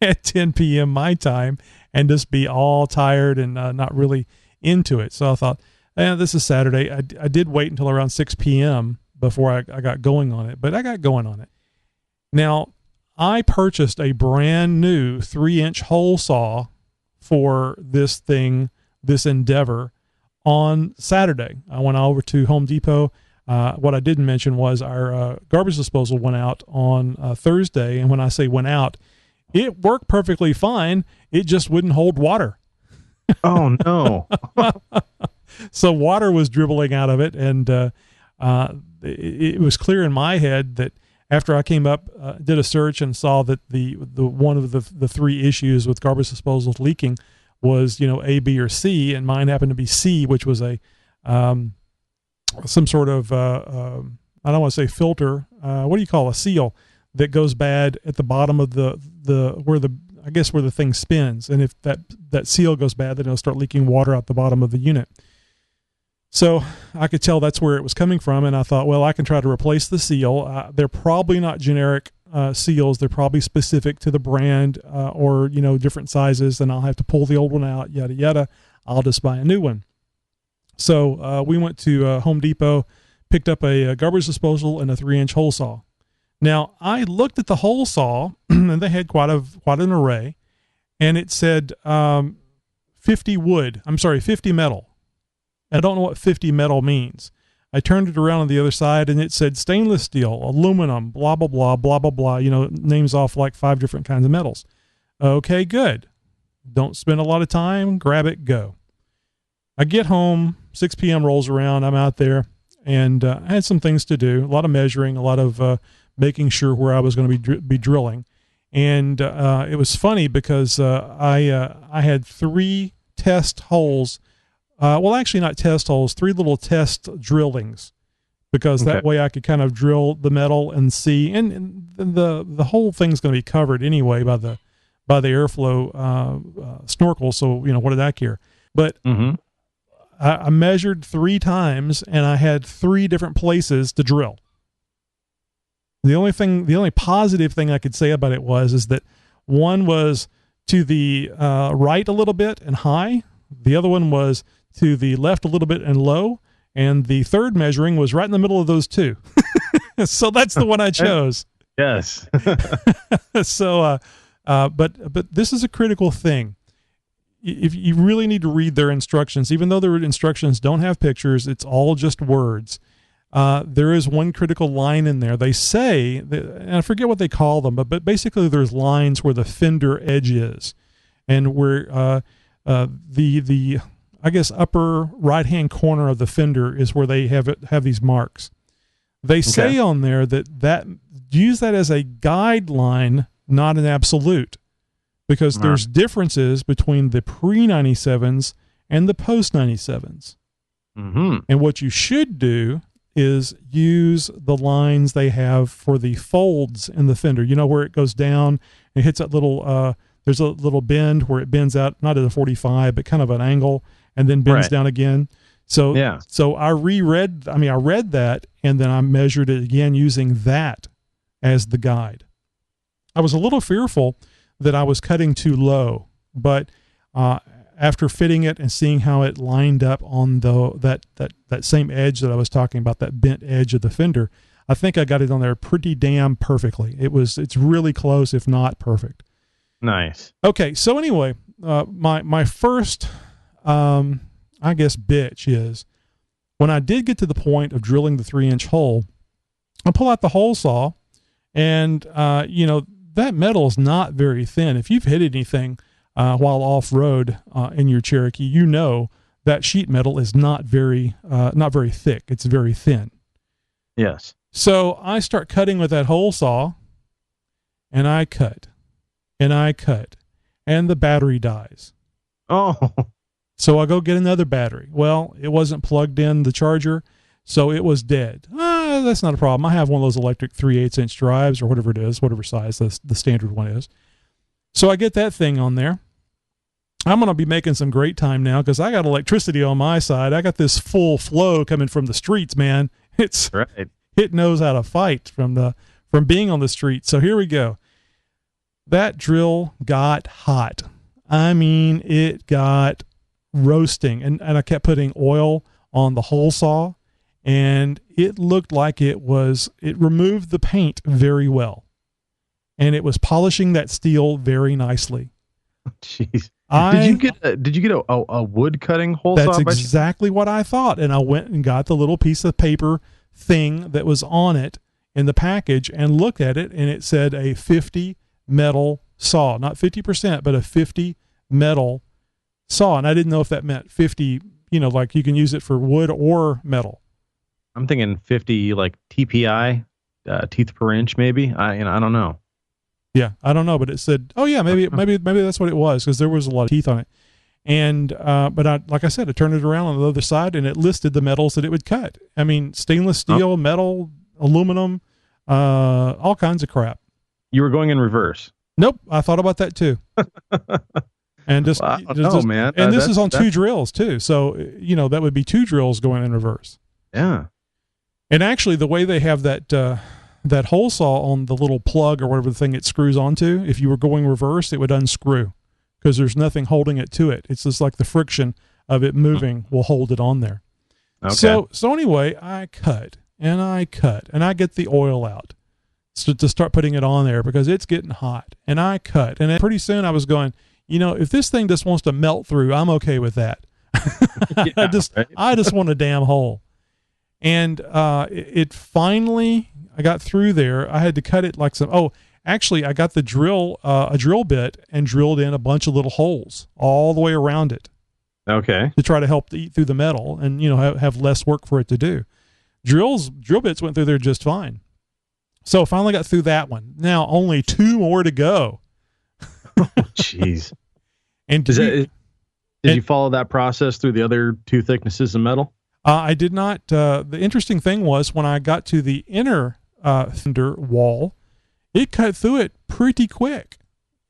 at 10 p.m. my time and just be all tired and not really into it. So I thought, this is Saturday. I did wait until around 6 p.m. before I got going on it, but I got going on it. Now, I purchased a brand new 3-inch hole saw for this endeavor on Saturday. I went over to Home Depot. What I didn't mention was our garbage disposal went out on Thursday. And when I say went out, it worked perfectly fine. It just wouldn't hold water. Oh, no. So water was dribbling out of it. And it was clear in my head that after I came up, did a search and saw that the one of the three issues with garbage disposals leaking was, A, B, or C, and mine happened to be C, which was a some sort of I don't want to say filter. What do you call a seal that goes bad at the bottom of where the thing spins, and if that seal goes bad, then it'll start leaking water out the bottom of the unit. So I could tell that's where it was coming from, and I thought, well, I can try to replace the seal. They're probably not generic seals. They're probably specific to the brand or different sizes, and I'll have to pull the old one out, yada, yada. I'll just buy a new one. So we went to Home Depot, picked up a garbage disposal and a 3-inch hole saw. Now, I looked at the hole saw, and they had quite an array, and it said 50 metal. I don't know what 50 metal means. I turned it around on the other side, and it said stainless steel, aluminum, blah, blah, blah, blah, blah, blah, names off like 5 different kinds of metals. Okay, good. Don't spend a lot of time. Grab it, go. I get home, 6 p.m. rolls around. I'm out there, and I had some things to do, a lot of measuring, a lot of making sure where I was going to be drilling. And it was funny because I had 3 test holes. Well, actually not test holes, 3 little test drillings, because that way I could kind of drill the metal and see, and the whole thing's going to be covered anyway by the Airflow snorkel. So, what did I care? But I measured 3 times, and I had 3 different places to drill. The only positive thing I could say about it is that one was to the right a little bit and high. The other one was to the left a little bit and low, and the third measuring was right in the middle of those 2. So that's the one I chose. Yes. So, but this is a critical thing. If you really need to read their instructions, even though their instructions don't have pictures, it's all just words. There is one critical line in there. They say, and I forget what they call them, but basically there's lines where the fender edge is, and where the I guess upper right-hand corner of the fender is where they have these marks. They say on there that use that as a guideline, not an absolute, because there's differences between the pre-97s and the post-97s. Mm-hmm. And what you should do is use the lines they have for the folds in the fender. You know, where it goes down and hits that little, there's a little bend where it bends out, not at a 45, but kind of an angle, and then bends down again. So, I read that, and then I measured it again using that as the guide. I was a little fearful that I was cutting too low, but after fitting it and seeing how it lined up on that same edge that I was talking about, that bent edge of the fender, I think I got it on there pretty damn perfectly. It's really close, if not perfect. Nice. Okay, so anyway, my first I guess bitch is when I did get to the point of drilling the 3-inch hole, I pull out the hole saw, and that metal is not very thin. If you've hit anything while off road in your Cherokee, you know that sheet metal is not very thick. It's very thin. Yes. So I start cutting with that hole saw, and I cut, and the battery dies. Oh. So I go get another battery. Well, it wasn't plugged in the charger, so it was dead. That's not a problem. I have one of those electric 3/8-inch drives or whatever it is, whatever size the standard one is. So I get that thing on there. I'm going to be making some great time now because I got electricity on my side. I got this full flow coming from the streets, man. It knows how to fight from being on the street. So here we go. That drill got hot. I mean, it got roasting, and I kept putting oil on the hole saw, and it looked like it removed the paint very well, and it was polishing that steel very nicely. Jeez. Did you get a wood cutting hole saw? That's exactly what I thought, and I went and got the little piece of paper thing that was on it in the package and looked at it, and it said a 50 metal saw, not 50%, but a 50 metal saw. And I didn't know if that meant 50, like you can use it for wood or metal. I'm thinking 50 like TPI, teeth per inch, maybe. I don't know. Yeah, I don't know, but it said, oh yeah, maybe that's what it was, because there was a lot of teeth on it. And but like I said, I turned it around on the other side, and it listed the metals that it would cut. I mean, stainless steel, metal, aluminum, all kinds of crap. You were going in reverse. Nope, I thought about that too. And this is on 2 drills too. So, that would be 2 drills going in reverse. Yeah. And actually the way they have that hole saw on the little plug or whatever the thing it screws onto, if you were going reverse, it would unscrew because there's nothing holding it to it. It's just like the friction of it moving will hold it on there. Okay. So anyway, I cut and I get the oil out to start putting it on there because it's getting hot, and I cut. And then pretty soon I was going, if this thing just wants to melt through, I'm okay with that. I just want a damn hole. And it finally, I got through there. I had to cut it like I got the drill, a drill bit, and drilled in a bunch of little holes all the way around it. Okay. To try to help eat through the metal and, have less work for it to do. Drill bits went through there just fine. So finally got through that one. Now only 2 more to go. Oh, jeez. And did you follow that process through the other 2 thicknesses of metal? I did not. The interesting thing was when I got to the inner fender wall, it cut through it pretty quick.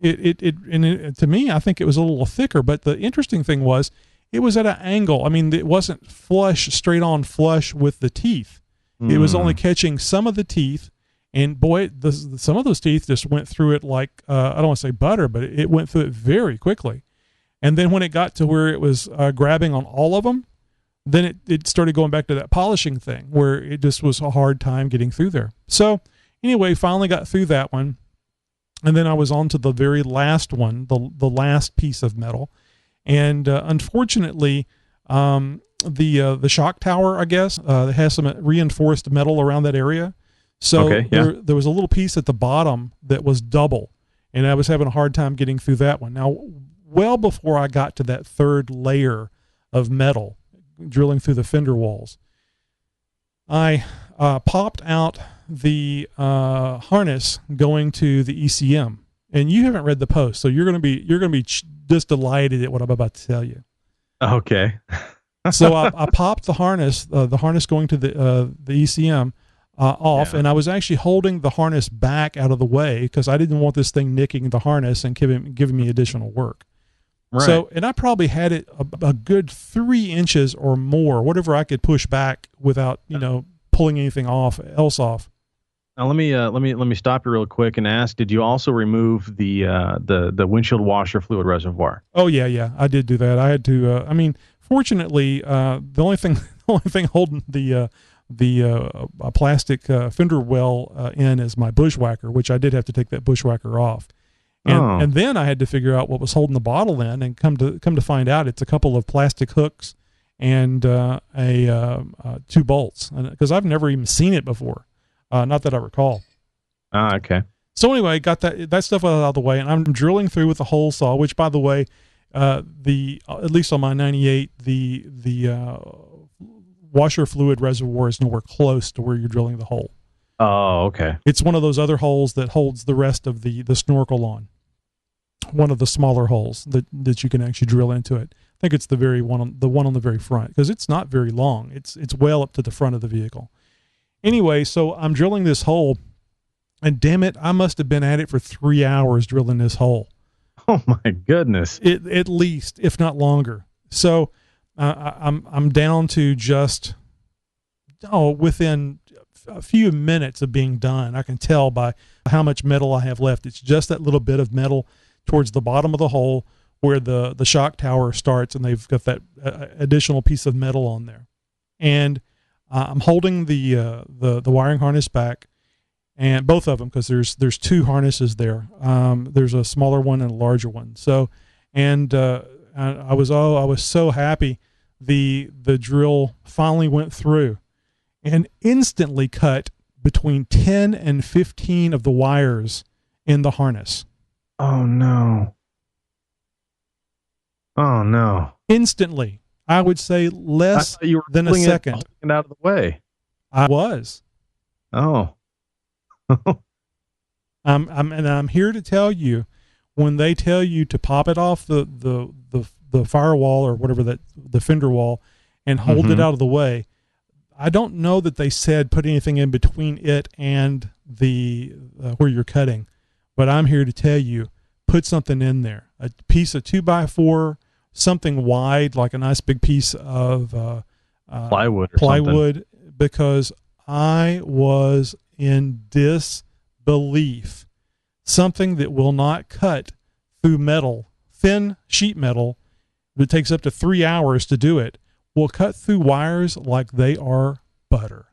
To me, I think it was a little thicker. But the interesting thing was it was at an angle. I mean, it wasn't straight on flush with the teeth. It was only catching some of the teeth. And boy, some of those teeth just went through it like, I don't want to say butter, but it went through it very quickly. And then when it got to where it was grabbing on all of them, then it started going back to that polishing thing where it just was a hard time getting through there. So anyway, finally got through that one. And then I was on to the very last one, the last piece of metal. And unfortunately, the shock tower, I guess, has some reinforced metal around that area. So there was a little piece at the bottom that was double, and I was having a hard time getting through that one. Now, well before I got to that 3rd layer of metal, drilling through the fender walls, I popped out the harness going to the ECM. And you haven't read the post, so you're going to be just delighted at what I'm about to tell you. Okay. So I popped the harness going to the ECM off, and I was actually holding the harness back out of the way because I didn't want this thing nicking the harness and giving me additional work. Right. So, and I probably had it a good 3 inches or more, whatever I could push back without, pulling anything else off. Now let me stop you real quick and ask: did you also remove the windshield washer fluid reservoir? Oh yeah, I did do that. I had to. Fortunately, the only thing holding the plastic fender well in is my bushwhacker, which I did have to take that bushwhacker off, and then I had to figure out what was holding the bottle in, and come to find out it's a couple of plastic hooks and 2 bolts, because I've never even seen it before, not that I recall. Okay. So anyway, got that stuff out of the way, and I'm drilling through with the hole saw, which, by the way, at least on my 98, the washer fluid reservoir is nowhere close to where you're drilling the hole. Oh, okay. It's one of those other holes that holds the rest of the snorkel on. One of the smaller holes that you can actually drill into it. I think it's the one on the very front, because it's not very long. It's well up to the front of the vehicle. Anyway, so I'm drilling this hole, and damn it, I must have been at it for 3 hours drilling this hole. Oh my goodness! At least, if not longer. So I'm down to just within a few minutes of being done. I can tell by how much metal I have left. It's just that little bit of metal towards the bottom of the hole where the shock tower starts, and they've got that additional piece of metal on there. And I'm holding the wiring harness back, and both of them, because there's 2 harnesses there. There's a smaller one and a larger one. So, and I was so happy. The drill finally went through, and instantly cut between 10 and 15 of the wires in the harness. Oh no! Oh no! Instantly, I would say less than a second. It out of the way. I was. Oh. I'm here to tell you, when they tell you to pop it off the firewall or whatever, the fender wall, and hold it out of the way, I don't know that they said put anything in between it and the where you're cutting, but I'm here to tell you, put something in there, a piece of 2x4, something wide, like a nice big piece of plywood, because I was in disbelief. Something that will not cut through metal, thin sheet metal, that takes up to 3 hours to do it, will cut through wires like they are butter.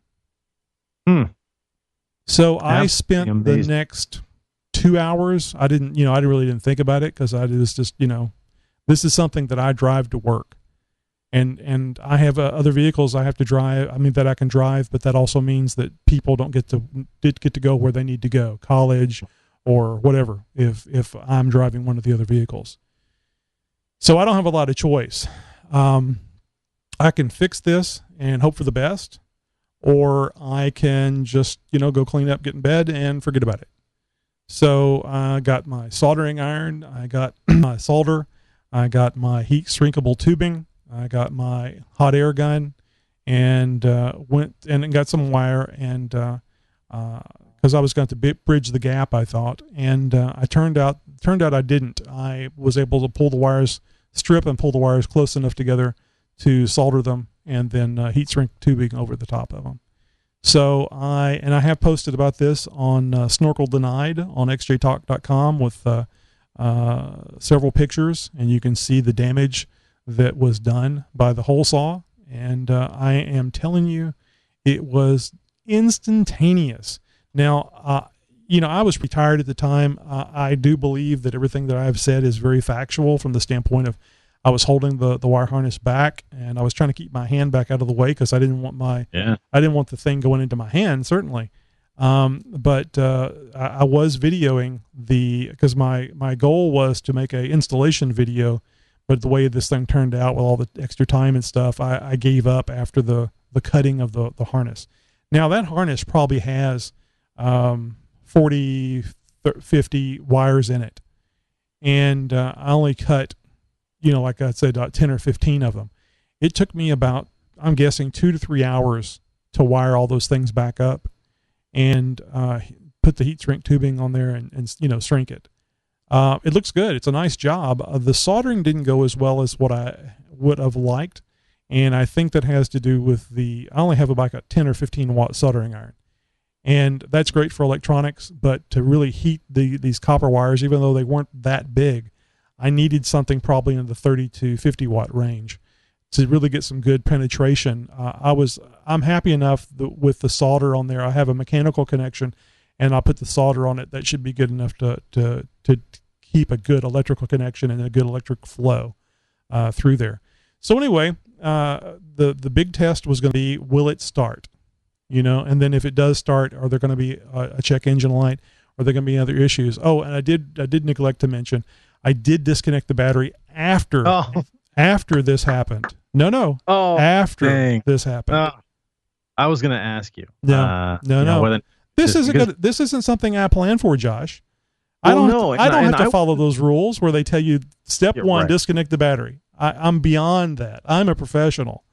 So I spent the next 2 hours. I really didn't think about it, because I was just, this is something that I drive to work. And I have other vehicles I have to drive. That I can drive, but that also means that people don't get to go where they need to go, college or whatever, if I'm driving one of the other vehicles. So I don't have a lot of choice. I can fix this and hope for the best, or I can just, go clean up, get in bed, and forget about it. So I got my soldering iron, I got my solder, I got my heat shrinkable tubing, I got my hot air gun, and went and got some wire, and because I was going to bridge the gap, I thought, and I turned out I didn't. I was able to strip and pull the wires close enough together to solder them, and then heat shrink tubing over the top of them. So I have posted about this on Snorkel Denied on xjtalk.com with several pictures, and you can see the damage that was done by the hole saw. And I am telling you, it was instantaneous. Now, I was retired at the time. I do believe that everything that I've said is very factual from the standpoint of I was holding the wire harness back, and I was trying to keep my hand back out of the way, because I didn't want the thing going into my hand, certainly. But I was videoing because my goal was to make an installation video, but the way this thing turned out with all the extra time and stuff, I gave up after the cutting of the harness. Now that harness probably has 40, 50 wires in it, and I only cut, like I said, 10 or 15 of them. it took me about, I'm guessing, 2 to 3 hours to wire all those things back up and put the heat shrink tubing on there and shrink it. It looks good. It's a nice job. The soldering didn't go as well as what I would have liked, and I think that has to do with I only have about a 10 or 15 watt soldering iron, and that's great for electronics, but to really heat these copper wires, even though they weren't that big, I needed something probably in the 30 to 50 watt range to really get some good penetration. I'm happy enough with the solder on there. I have a mechanical connection, and I'll put the solder on it. That should be good enough to keep a good electrical connection and a good electric flow through there. So anyway, the big test was going to be, will it start? And then if it does start, are there going to be a check engine light? Are there going to be other issues? Oh, and I did neglect to mention, I did disconnect the battery after this happened. No. Oh, after dang. This happened. I was going to ask you. No. This isn't something I planned for, Josh. I don't have to follow those rules where they tell you step one, disconnect the battery. I'm beyond that. I'm a professional.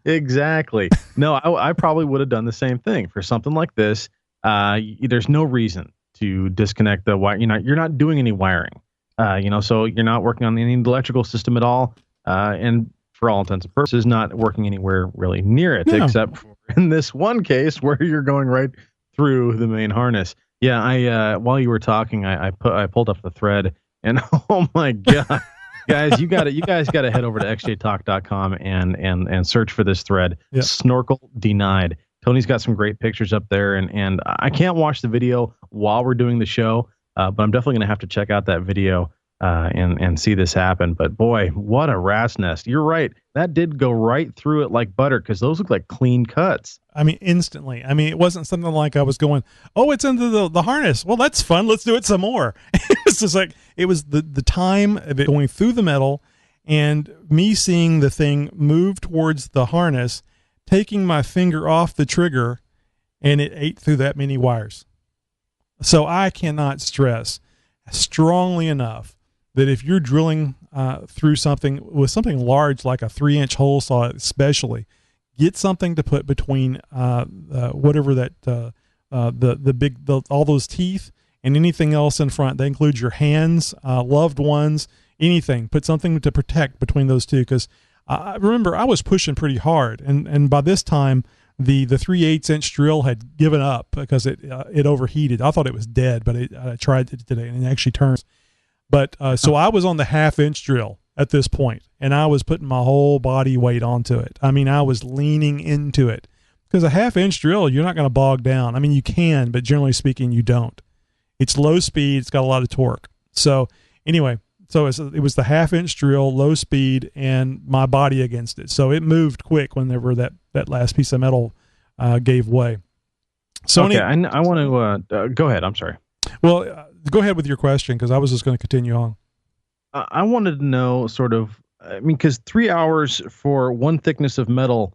Exactly. No, I probably would have done the same thing for something like this. There's no reason to disconnect the wire. You're not doing any wiring. So you're not working on any electrical system at all. And for all intents and purposes, not working anywhere really near it, except for in this one case where you're going right through the main harness. Yeah, I while you were talking, I pulled up the thread, and oh my god, guys, you guys got to head over to xjtalk.com and search for this thread. Yep. Snorkel denied. Tony's got some great pictures up there, and I can't watch the video while we're doing the show, but I'm definitely going to have to check out that video and see this happen. But boy, what a rat's nest. You're right. That did go right through it like butter, because those look like clean cuts. I mean, instantly. I mean, it wasn't something like I was going, oh, it's into the harness. Well, that's fun. Let's do it some more. It's just like, it was the time of it going through the metal and me seeing the thing move towards the harness, taking my finger off the trigger, and it ate through that many wires. So I cannot stress strongly enough that if you're drilling through something with something large like a 3-inch hole saw, especially, get something to put between whatever that all those teeth and anything else in front. That includes your hands, loved ones, anything. Put something to protect between those two, because remember, I was pushing pretty hard, and by this time the 3/8-inch drill had given up because it overheated. I thought it was dead, but I tried it today and it actually turns. But so I was on the 1/2-inch drill at this point, and I was putting my whole body weight onto it. I mean, I was leaning into it, because a 1/2-inch drill, you're not going to bog down. I mean, you can, but generally speaking, you don't. It's low speed. It's got a lot of torque. So anyway, it was the 1/2-inch drill, low speed, and my body against it. So it moved quick whenever that last piece of metal gave way. So okay, I want to go ahead. I'm sorry. Well, go ahead with your question, because I was just going to continue on. I wanted to know sort of, I mean, because 3 hours for one thickness of metal,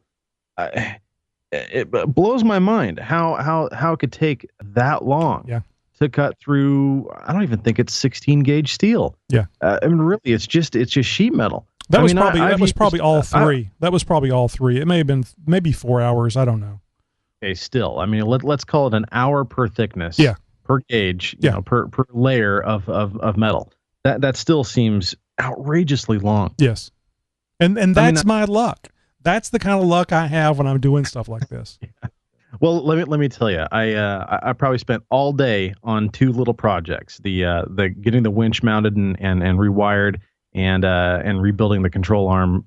it blows my mind how it could take that long to cut through. I don't even think it's 16 gauge steel. Yeah. I mean, really, it's just sheet metal. That was probably all three. That was probably all three. It may have been maybe 4 hours. I don't know. Okay, still, I mean, let's call it an hour per thickness. Yeah. Per gauge, per layer of metal. That still seems outrageously long. Yes. And that's my luck. That's the kind of luck I have when I'm doing stuff like this. Yeah. Well, let me tell you, I probably spent all day on two little projects: the getting the winch mounted and rewired, and rebuilding the control arm,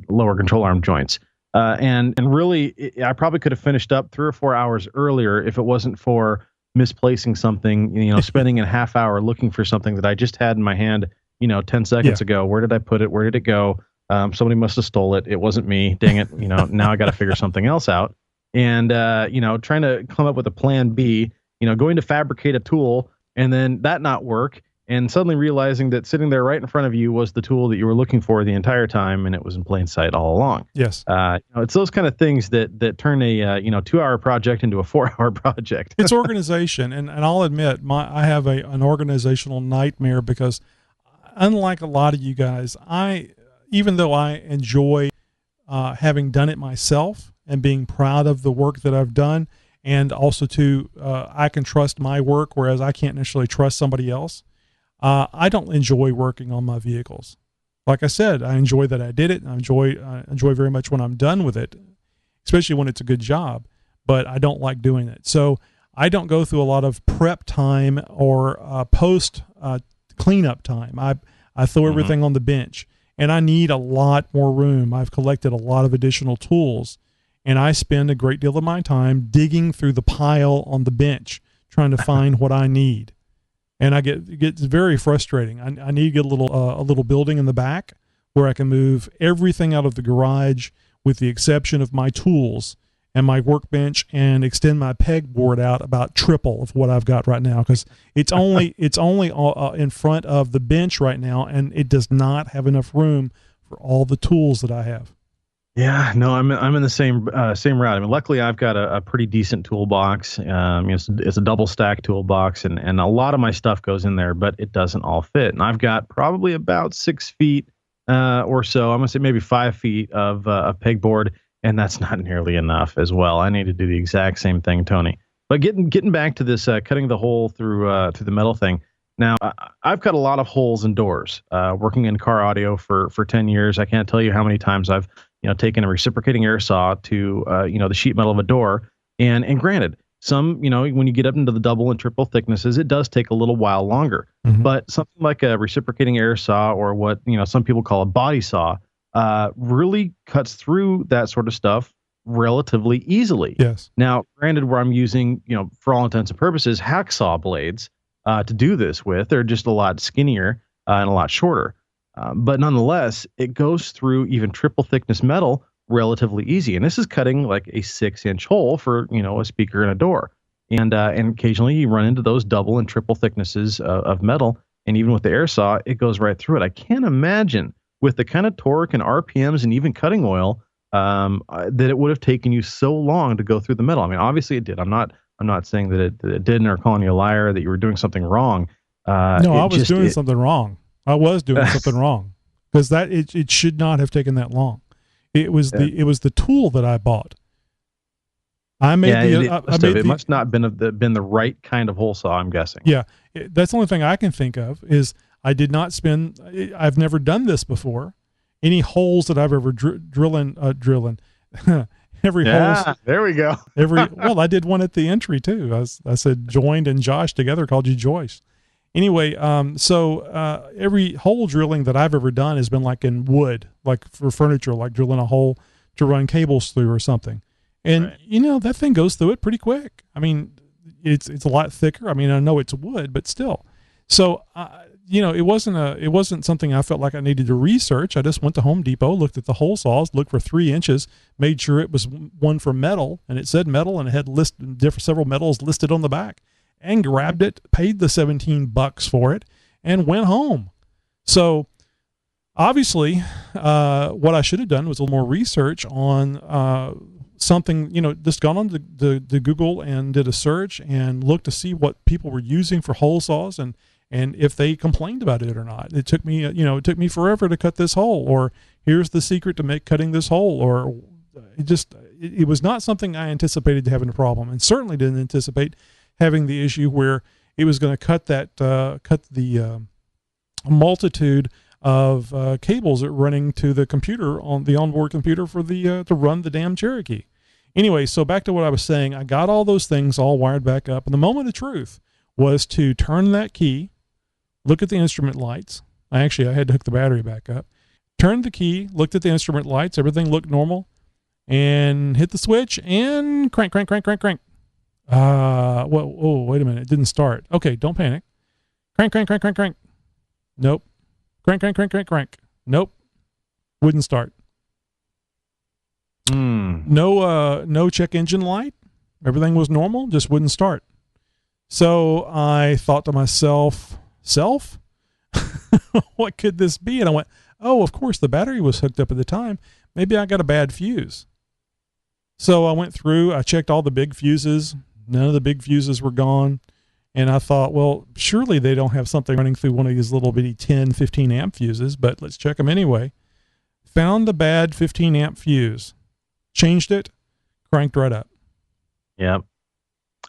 lower control arm joints. And really, I probably could have finished up 3 or 4 hours earlier if it wasn't for misplacing something, spending a half hour looking for something that I just had in my hand, 10 seconds ago. Where did I put it? Where did it go? Somebody must have stole it. It wasn't me. Dang it. Now I got to figure something else out. And, trying to come up with a plan B, going to fabricate a tool and then that not work. And suddenly realizing that sitting there right in front of you was the tool that you were looking for the entire time, and it was in plain sight all along. Yes. It's those kind of things that turn a 2-hour project into a 4-hour project. It's organization, and I'll admit, I have an organizational nightmare, because unlike a lot of you guys, even though I enjoy having done it myself and being proud of the work that I've done, and also I can trust my work, whereas I can't necessarily trust somebody else. I don't enjoy working on my vehicles. Like I said, I enjoy that I did it. I enjoy very much when I'm done with it, especially when it's a good job, but I don't like doing it. So I don't go through a lot of prep time or post cleanup time. I throw everything on the bench, and I need a lot more room. I've collected a lot of additional tools, and I spend a great deal of my time digging through the pile on the bench, trying to find what I need. And it gets very frustrating. I need to get a little building in the back where I can move everything out of the garage, with the exception of my tools and my workbench, and extend my pegboard out about triple of what I've got right now, because it's only in front of the bench right now, and it does not have enough room for all the tools that I have. Yeah, no, I'm in the same route. I mean, luckily I've got a pretty decent toolbox. It's a double stack toolbox, and a lot of my stuff goes in there, but it doesn't all fit. And I've got probably about 6 feet or so. I'm gonna say maybe 5 feet of pegboard, and that's not nearly enough as well. I need to do the exact same thing, Tony. But getting back to this cutting the hole through the metal thing. Now, I've cut a lot of holes in doors. Working in car audio for 10 years, I can't tell you how many times I've taken a reciprocating air saw to the sheet metal of a door. And granted, some when you get up into the double and triple thicknesses, it does take a little while longer. Mm-hmm. But something like a reciprocating air saw, or what some people call a body saw, really cuts through that sort of stuff relatively easily. Yes. Now, granted, where I'm using for all intents and purposes hacksaw blades to do this with, they're just a lot skinnier and a lot shorter. But nonetheless, it goes through even triple thickness metal relatively easy. And this is cutting like a 6-inch hole for, a speaker and a door. And occasionally you run into those double and triple thicknesses of metal. And even with the air saw, it goes right through it. I can't imagine with the kind of torque and RPMs and even cutting oil that it would have taken you so long to go through the metal. I mean, obviously it did. I'm not saying that it didn't, or calling you a liar, that you were doing something wrong. No, I was doing something wrong. I was doing something wrong, because it should not have taken that long. It was the tool that I bought. It must not been the right kind of hole saw, I'm guessing. Yeah, that's the only thing I can think of is I've never done this before. Any holes that I've ever drilling. Every hole. There we go. I did one at the entry too. I said joined and Josh together, called you Joyce. Anyway, so every hole drilling that I've ever done has been like in wood, like for furniture, like drilling a hole to run cables through or something. And that thing goes through it pretty quick. I mean, it's a lot thicker. I mean, I know it's wood, but still. So it wasn't something I felt like I needed to research. I just went to Home Depot, looked at the hole saws, looked for 3 inches, made sure it was one for metal, and it said metal, and it had several metals listed on the back, and grabbed it, paid the $17 for it, and went home. So obviously, what I should have done was a little more research on something, just gone on the Google and did a search and looked to see what people were using for hole saws and if they complained about it or not. It took me forever to cut this hole, or here's the secret to cutting this hole, or it was not something I anticipated having a problem, and certainly didn't anticipate having the issue where it was going to cut the multitude of cables that are running to the computer on the onboard computer for to run the damn Cherokee. Anyway, so back to what I was saying. I got all those things all wired back up, and the moment of truth was to turn that key, look at the instrument lights. I had to hook the battery back up, turned the key, looked at the instrument lights, everything looked normal, and hit the switch and crank. Wait a minute, it didn't start. Okay, don't panic. Crank. Nope. Crank. Nope. Wouldn't start. No check engine light. Everything was normal, just wouldn't start. So I thought to myself, what could this be? And I went, oh, of course, the battery was hooked up at the time. Maybe I got a bad fuse. So I went through, I checked all the big fuses. None of the big fuses were gone. And I thought, well, surely they don't have something running through one of these little bitty 10, 15 amp fuses, but let's check them anyway. found the bad 15 amp fuse, changed it, cranked right up. Yeah.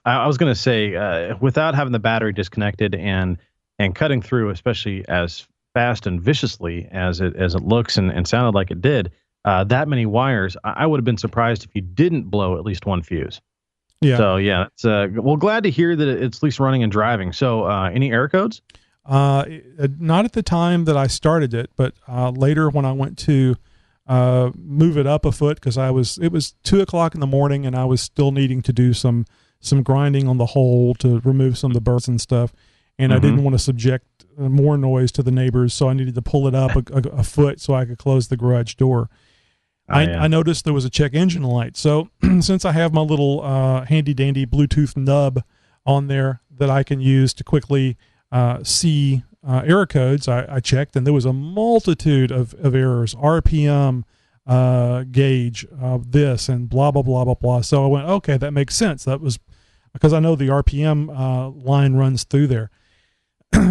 I was going to say, without having the battery disconnected and cutting through, especially as fast and viciously as it looks and sounded like it did, that many wires, I would have been surprised if you didn't blow at least one fuse. Yeah. So yeah, it's well, glad to hear that it's at least running and driving. So any error codes? Not at the time that I started it, but later when I went to move it up a foot, because it was 2:00 in the morning and I was still needing to do some grinding on the hole to remove some of the burrs and stuff, and I didn't want to subject more noise to the neighbors, so I needed to pull it up a foot so I could close the garage door. I noticed there was a check engine light, so since I have my little handy dandy Bluetooth nub on there that I can use to quickly see error codes, I checked, and there was a multitude of errors, RPM gauge, this and blah blah blah blah blah. So I went, okay, that makes sense. That was because I know the RPM line runs through there.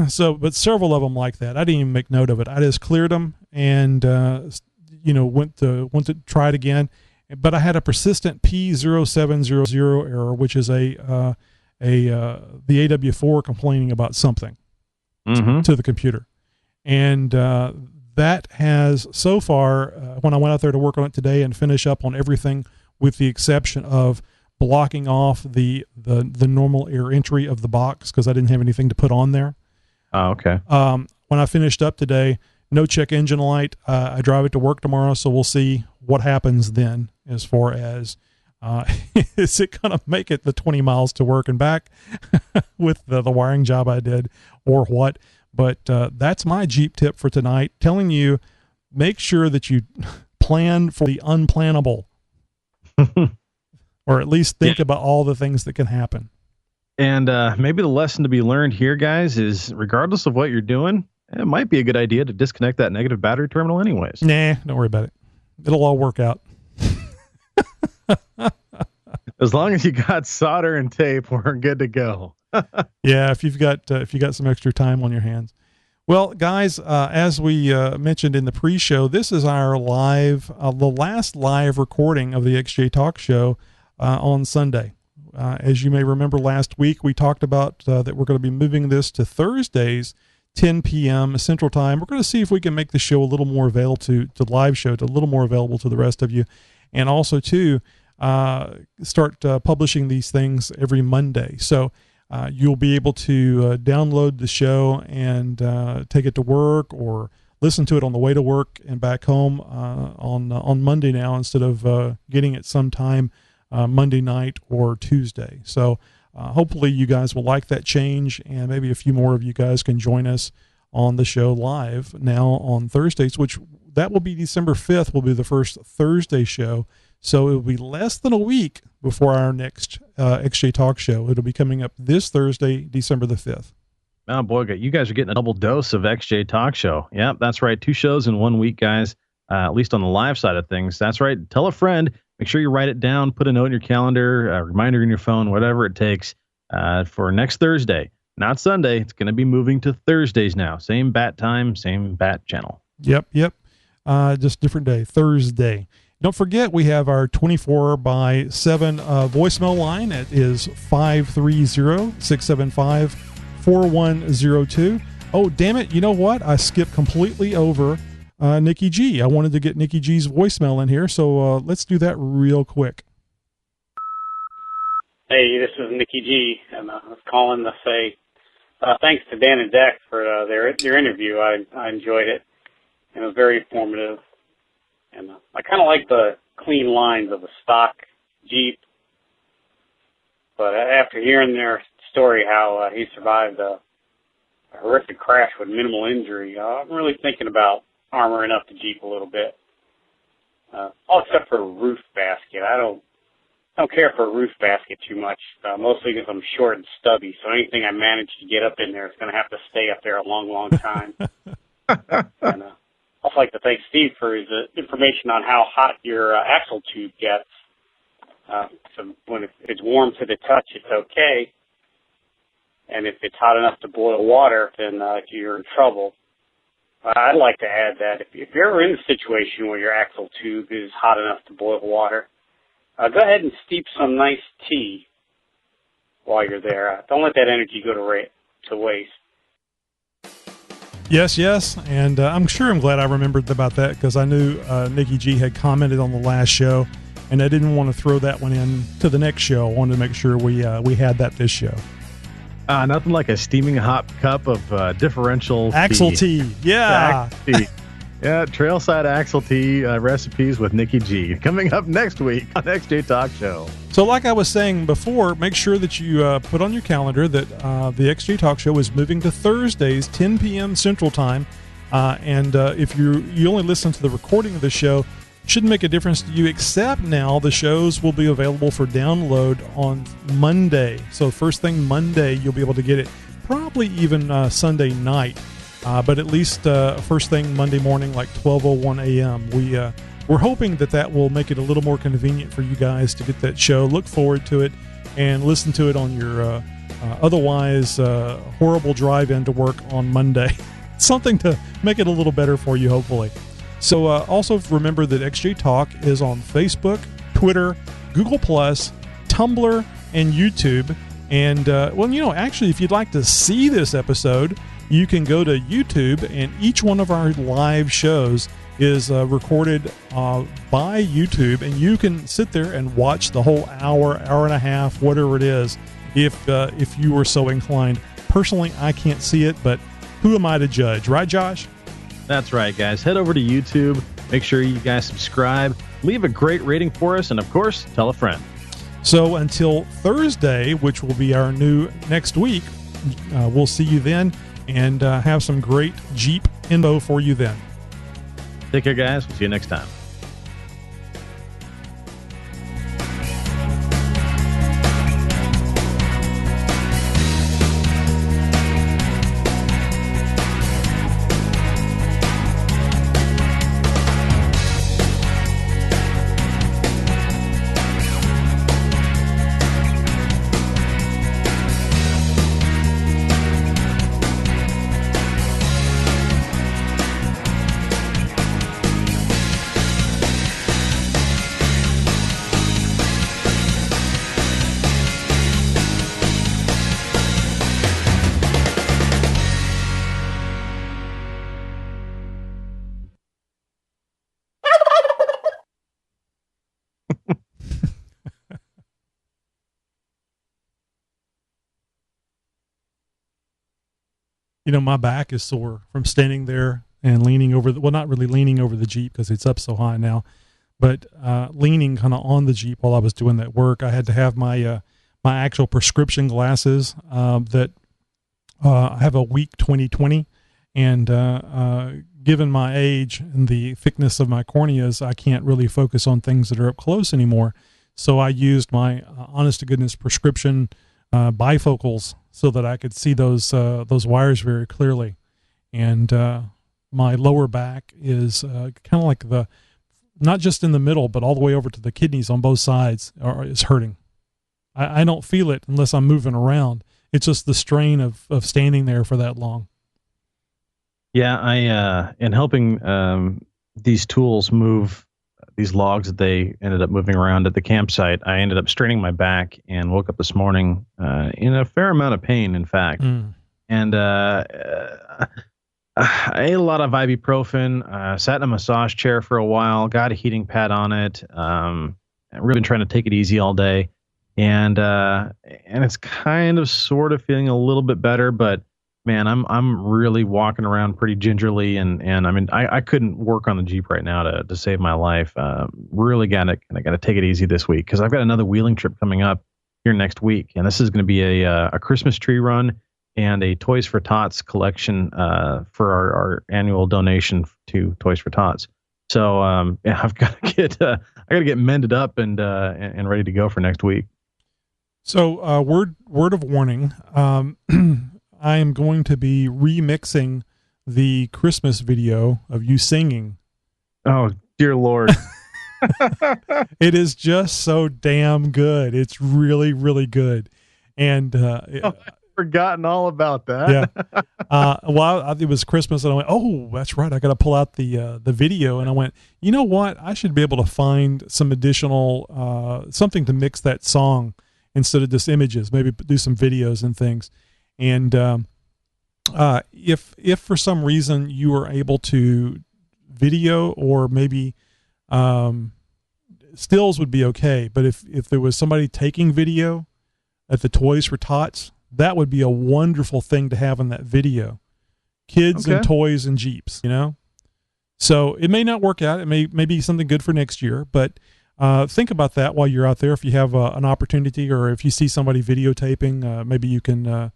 So, but several of them like that. I didn't even make note of it. I just cleared them and went to try it again. But I had a persistent P0700 error, which is the AW4 complaining about something to the computer. And that has so far, when I went out there to work on it today and finish up on everything with the exception of blocking off the normal air entry of the box because I didn't have anything to put on there. Oh, okay. When I finished up today, no check engine light. I drive it to work tomorrow, so we'll see what happens then as far as is it going to make it the 20 miles to work and back with the wiring job I did or what. But that's my Jeep tip for tonight, telling you, make sure that you plan for the unplannable or at least think about all the things that can happen. And maybe the lesson to be learned here, guys, is regardless of what you're doing, it might be a good idea to disconnect that negative battery terminal anyways. Nah, don't worry about it. It'll all work out. As long as you got solder and tape, we're good to go. Yeah, if you've got some extra time on your hands. Well, guys, as we mentioned in the pre-show, this is our the last live recording of the XJ Talk Show on Sunday. As you may remember, last week we talked about that we're going to be moving this to Thursdays, 10 p.m. Central Time. We're going to see if we can make the show a little more available to live show, a little more available to the rest of you, and also to start publishing these things every Monday. So you'll be able to download the show and take it to work or listen to it on the way to work and back home on Monday now instead of getting it sometime Monday night or Tuesday. So hopefully you guys will like that change, and maybe a few more of you guys can join us on the show live now on Thursdays, which that will be December 5th will be the first Thursday show. So it will be less than a week before our next XJ Talk show. It'll be coming up this Thursday, December the 5th. Oh, boy, you guys are getting a double dose of XJ Talk Show. Yeah, that's right. 2 shows in 1 week, guys, at least on the live side of things. That's right. Tell a friend. Make sure you write it down, put a note in your calendar, a reminder in your phone, whatever it takes for next Thursday. Not Sunday. It's going to be moving to Thursdays now. Same bat time, same bat channel. Yep. Just different day, Thursday. Don't forget, we have our 24/7 voicemail line. It is 530-675-4102. Oh, damn it. You know what? I skipped completely over Nikki G. I wanted to get Nikki G's voicemail in here, so let's do that real quick. Hey, this is Nikki G, and I was calling to say thanks to Dan and Dex for their interview. I enjoyed it, and it was very informative. And I kind of like the clean lines of a stock Jeep. But after hearing their story, how he survived a horrific crash with minimal injury, I'm really thinking about armoring up the Jeep a little bit. All except for a roof basket. I don't care for a roof basket too much, mostly because I'm short and stubby. So anything I manage to get up in there is going to have to stay up there a long, long time. And I'd also like to thank Steve for his information on how hot your axle tube gets. So when it's warm to the touch, it's okay. And if it's hot enough to boil water, then you're in trouble. I'd like to add that if you're ever in a situation where your axle tube is hot enough to boil water, go ahead and steep some nice tea while you're there. Don't let that energy go to waste. Yes, and I'm glad I remembered about that, because I knew Nikki G had commented on the last show, and I didn't want to throw that one in to the next show. I wanted to make sure we had that this show. Nothing like a steaming hot cup of differential axle tea. Yeah. Tea. Yeah, Trailside Axle Tea recipes with Nikki G. Coming up next week on XJ Talk Show. So like I was saying before, make sure that you put on your calendar that the XJ Talk Show is moving to Thursdays, 10 p.m. Central Time. And if you only listen to the recording of the show, it shouldn't make a difference to you, except now the shows will be available for download on Monday. So first thing Monday, you'll be able to get it, probably even Sunday night. But at least first thing Monday morning, like 12:01 a.m. We're hoping that will make it a little more convenient for you guys to get that show. Look forward to it and listen to it on your otherwise horrible drive into work on Monday. Something to make it a little better for you, hopefully. So also remember that XJ Talk is on Facebook, Twitter, Google+, Tumblr, and YouTube. And, actually, if you'd like to see this episode, you can go to YouTube, and each one of our live shows is recorded by YouTube, and you can sit there and watch the whole hour and a half, whatever it is, if you were so inclined. Personally, I can't see it, but who am I to judge, right, Josh? That's right, guys. Head over to YouTube. Make sure you guys subscribe. Leave a great rating for us, and, of course, tell a friend. So until Thursday, which will be our new next week, we'll see you then, and have some great Jeep info for you then. Take care, guys. We'll see you next time. My back is sore from standing there and leaning over not really leaning over the Jeep because it's up so high now, but leaning kind of on the Jeep while I was doing that work. I had to have my actual prescription glasses that I have a weak 20/20, and given my age and the thickness of my corneas, I can't really focus on things that are up close anymore. So I used my honest to goodness prescription bifocals so that I could see those wires very clearly. And my lower back is kind of like not just in the middle, but all the way over to the kidneys on both sides is hurting. I don't feel it unless I'm moving around. It's just the strain of standing there for that long. Yeah, I in helping these tools move these logs that they ended up moving around at the campsite, I ended up straining my back and woke up this morning in a fair amount of pain, in fact. And I ate a lot of ibuprofen, sat in a massage chair for a while, got a heating pad on it. I've really been trying to take it easy all day. And it's kind of sort of feeling a little bit better, but man, I'm really walking around pretty gingerly, and I mean I couldn't work on the Jeep right now to save my life. Really gotta take it easy this week because I've got another wheeling trip coming up here next week, and this is going to be a Christmas tree run and a Toys for Tots collection for our annual donation to Toys for Tots. So I've got to get mended up and ready to go for next week. So word of warning. I am going to be remixing the Christmas video of you singing. Oh, dear Lord. It is just so damn good. It's really, really good. And forgotten all about that. Yeah. It was Christmas, and I went, oh, that's right. I got to pull out the video. And I went, you know what? I should be able to find some additional, something to mix that song instead of just images, maybe do some videos and things. And, if for some reason you were able to video, or maybe, stills would be okay. But if there was somebody taking video at the Toys for Tots, that would be a wonderful thing to have in that video. Kids and toys and Jeeps, So it may not work out. It may be something good for next year, but think about that while you're out there. If you have an opportunity, or if you see somebody videotaping, maybe you can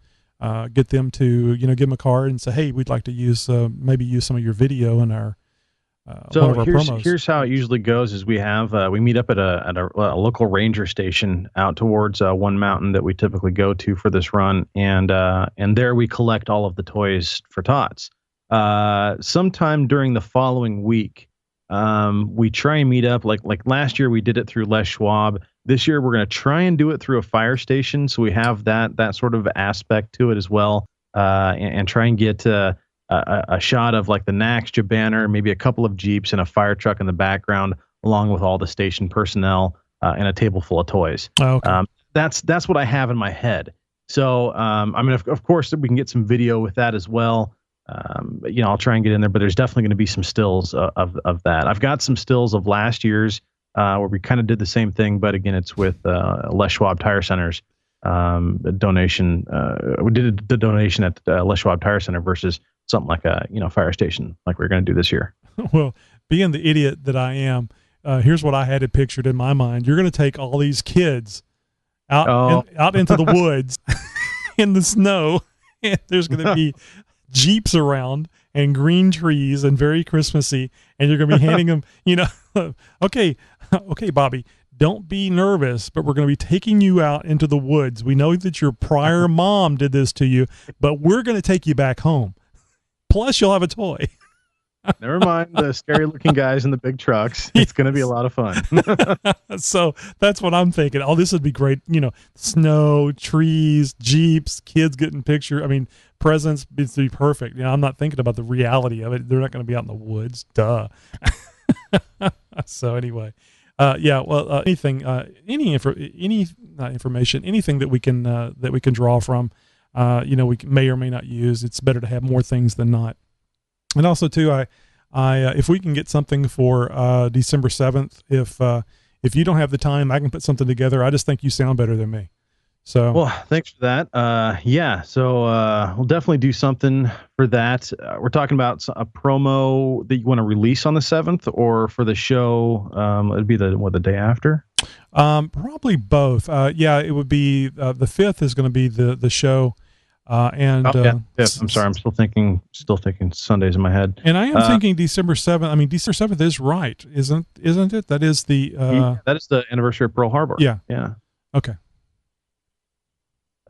get them to, give them a card and say, hey, we'd like to use some of your video in our one of our promos. Here's how it usually goes: is we meet up at a local ranger station out towards one mountain that we typically go to for this run, and there we collect all of the Toys for Tots. Sometime during the following week, we try and meet up. Like last year, we did it through Les Schwab. This year, we're going to try and do it through a fire station, so we have that sort of aspect to it as well, and try and get a shot of like the Naxja banner, maybe a couple of Jeeps and a fire truck in the background, along with all the station personnel and a table full of toys. Oh, okay. That's what I have in my head. So, of course, we can get some video with that as well. I'll try and get in there, but there's definitely going to be some stills of that. I've got some stills of last year's where we kind of did the same thing, but again, it's with Les Schwab Tire Center's donation. We did the donation at Les Schwab Tire Center versus something like a fire station like we're going to do this year. Well, being the idiot that I am, here's what I had it pictured in my mind. You're going to take all these kids out into the woods in the snow, and there's going to be Jeeps around and green trees and very Christmassy, and you're going to be handing them, okay, Bobby, don't be nervous, but we're going to be taking you out into the woods. We know that your prior mom did this to you, but we're going to take you back home. Plus, you'll have a toy. Never mind the scary-looking guys in the big trucks. It's going to be a lot of fun. So that's what I'm thinking. Oh, this would be great. Snow, trees, Jeeps, kids getting pictures. I mean, presents. It'd be perfect. I'm not thinking about the reality of it. They're not going to be out in the woods. Duh. So anyway, anything, any information, anything that we can draw from, we may or may not use. It's better to have more things than not. And also too, I if we can get something for December 7th, if you don't have the time, I can put something together. I just think you sound better than me. So well, thanks for that. So we'll definitely do something for that. We're talking about a promo that you want to release on the 7th, or for the show. It'd be the day after. Probably both. It would be the 5th is going to be the show. I'm sorry, I'm still thinking Sundays in my head. And I am thinking December 7th. I mean, December 7th is right, isn't it? That is that is the anniversary of Pearl Harbor. Yeah. Okay.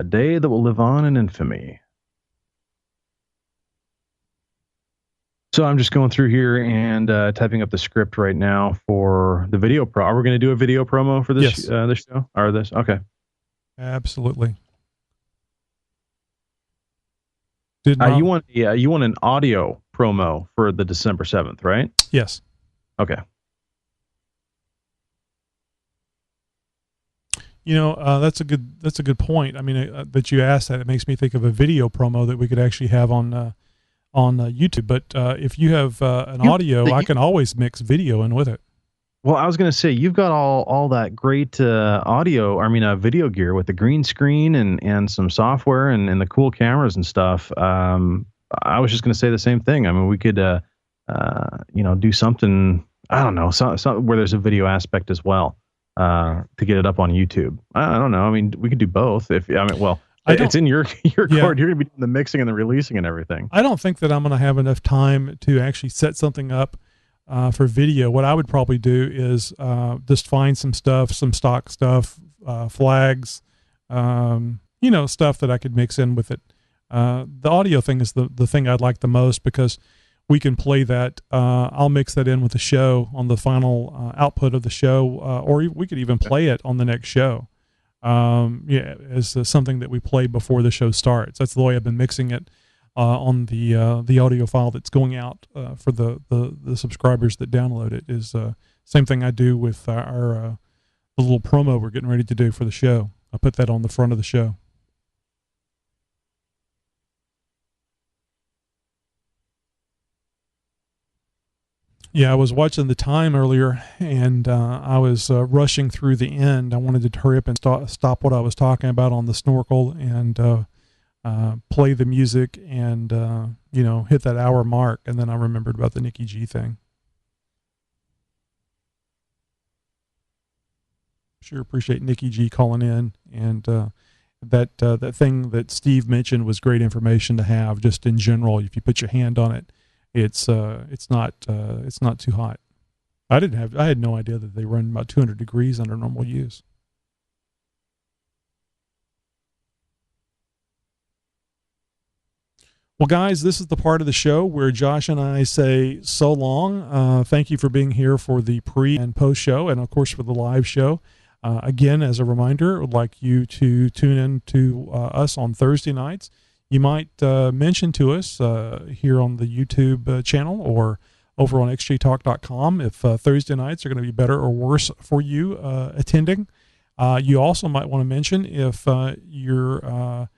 A day that will live on in infamy. So I'm just going through here and typing up the script right now for the video pro. Are we going to do a video promo for this this show or this? Okay. Absolutely. You want an audio promo for the December 7th, right? Yes. Okay. That's a good point. I mean, that you asked that, it makes me think of a video promo that we could actually have on YouTube. But if you have an audio, I can always mix video in with it. Well, I was going to say, you've got all that great video gear with the green screen and some software and the cool cameras and stuff. I was just going to say the same thing. I mean, we could, do something, I don't know, some where there's a video aspect as well, to get it up on YouTube. I don't know. I mean, we could do both it's in your court. You're going to be doing the mixing and the releasing and everything. I don't think that I'm going to have enough time to actually set something up for video. What I would probably do is just find some stock stuff, flags, stuff that I could mix in with it. The audio thing is the thing I'd like the most, because we can play that. I'll mix that in with the show on the final output of the show, or we could even play it on the next show. as something that we play before the show starts. That's the way I've been mixing it on the audio file that's going out for the subscribers that download it. Is same thing I do with our the little promo we're getting ready to do for the show. I put that on the front of the show. Yeah, I was watching the time earlier, and I was rushing through the end. I wanted to hurry up and stop what I was talking about on the snorkel and play the music and, hit that hour mark. And then I remembered about the Nikki G thing. Sure appreciate Nikki G calling in, and that thing that Steve mentioned was great information to have just in general. If you put your hand on it, it's not too hot. I had no idea that they run about 200 degrees under normal use. Well, guys, this is the part of the show where Josh and I say so long. Thank you for being here for the pre and post show, and of course for the live show. Again, as a reminder, I would like you to tune in to us on Thursday nights. You might mention to us here on the YouTube channel or over on xjtalk.com if Thursday nights are going to be better or worse for you attending. You also might want to mention if you're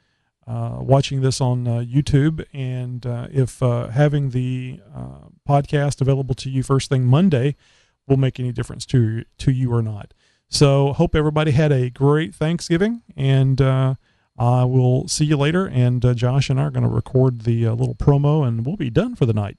watching this on YouTube and if having the podcast available to you first thing Monday will make any difference to you or not. So hope everybody had a great Thanksgiving, and we'll see you later. And Josh and I are going to record the little promo, and we'll be done for the night.